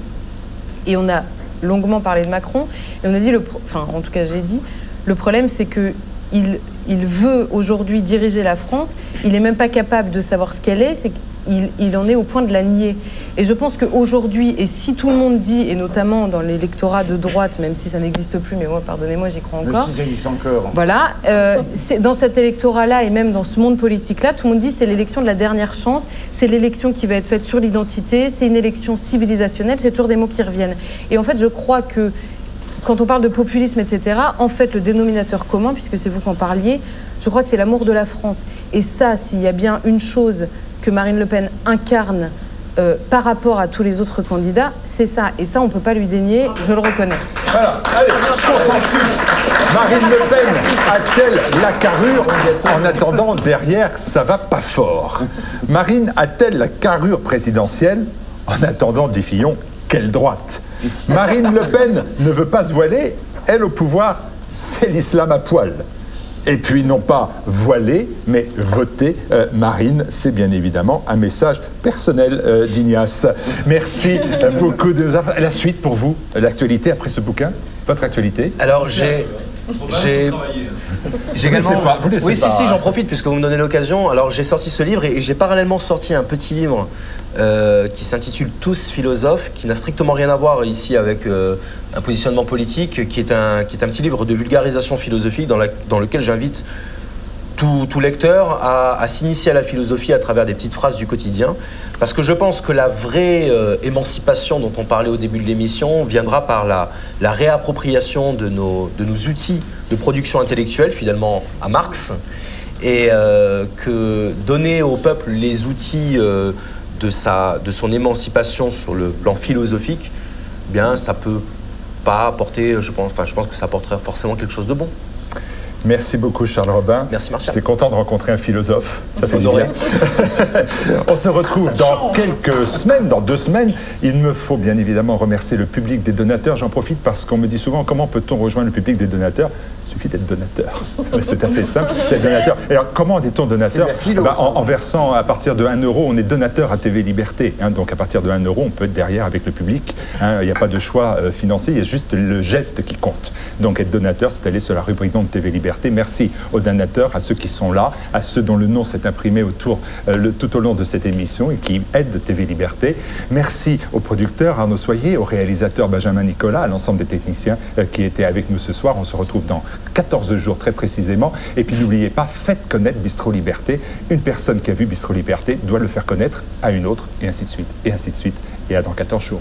et on a longuement parlé de Macron, et on a dit, enfin en tout cas j'ai dit, le problème c'est que il veut aujourd'hui diriger la France, il n'est même pas capable de savoir ce qu'elle est, c'est qu'il en est au point de la nier. Et je pense qu'aujourd'hui, et si tout le monde dit, et notamment dans l'électorat de droite, même si ça n'existe plus, mais moi, pardonnez-moi, j'y crois encore. Mais si ça existe encore. Voilà, dans cet électorat-là et même dans ce monde politique-là, tout le monde dit c'est l'élection de la dernière chance, c'est l'élection qui va être faite sur l'identité, c'est une élection civilisationnelle, c'est toujours des mots qui reviennent. Et en fait, je crois que quand on parle de populisme, etc., en fait, le dénominateur commun, puisque c'est vous qui en parliez, je crois que c'est l'amour de la France. Et ça, s'il y a bien une chose que Marine Le Pen incarne par rapport à tous les autres candidats, c'est ça. Et ça, on ne peut pas lui dénier, je le reconnais. Voilà, allez, consensus. Marine Le Pen a-t-elle la carrure? En attendant, derrière, ça va pas fort. Marine a-t-elle la carrure présidentielle? En attendant, dit Fillon, quelle droite? Marine Le Pen ne veut pas se voiler, elle au pouvoir, c'est l'islam à poil. Et puis non pas voiler, mais voter. Marine, c'est bien évidemment un message personnel d'Ignace. Merci beaucoup de nous avoir... La suite pour vous, l'actualité après ce bouquin, votre actualité? Alors j'ai également... Oui, si, j'en profite puisque vous me donnez l'occasion. Alors j'ai sorti ce livre et j'ai parallèlement sorti un petit livre qui s'intitule Tous philosophes, qui n'a strictement rien à voir ici avec un positionnement politique, qui est un petit livre de vulgarisation philosophique dans lequel j'invite tout lecteur à s'initier à la philosophie à travers des petites phrases du quotidien. Parce que je pense que la vraie émancipation dont on parlait au début de l'émission viendra par la réappropriation de nos outils de production intellectuelle, finalement à Marx, et que donner au peuple les outils de son émancipation sur le plan philosophique, eh bien ça peut pas apporter, je pense que ça apporterait forcément quelque chose de bon. Merci beaucoup Charles Robin. Merci Martial. J'étais content de rencontrer un philosophe, ça fait du bien. On se retrouve dans quelques semaines, dans 2 semaines. Il me faut bien évidemment remercier le public des donateurs. J'en profite parce qu'on me dit souvent comment peut-on rejoindre le public des donateurs? Il suffit d'être donateur. C'est assez simple, d'être donateur. Et alors comment est-on donateur? En versant à partir de 1 €, on est donateur à TV Liberté. Donc à partir de 1 €, on peut être derrière avec le public. Il n'y a pas de choix financier, il y a juste le geste qui compte. Donc être donateur, c'est aller sur la rubrique don de TV Liberté. Merci aux donateurs, à ceux qui sont là, à ceux dont le nom s'est imprimé tout au long de cette émission et qui aident TV Liberté. Merci aux producteurs, Arnaud Soyer, au réalisateur Benjamin Nicolas, à l'ensemble des techniciens qui étaient avec nous ce soir. On se retrouve dans 14 jours très précisément. Et puis n'oubliez pas, faites connaître Bistro Liberté. Une personne qui a vu Bistro Liberté doit le faire connaître à une autre, et ainsi de suite, et ainsi de suite. Et à dans 14 jours.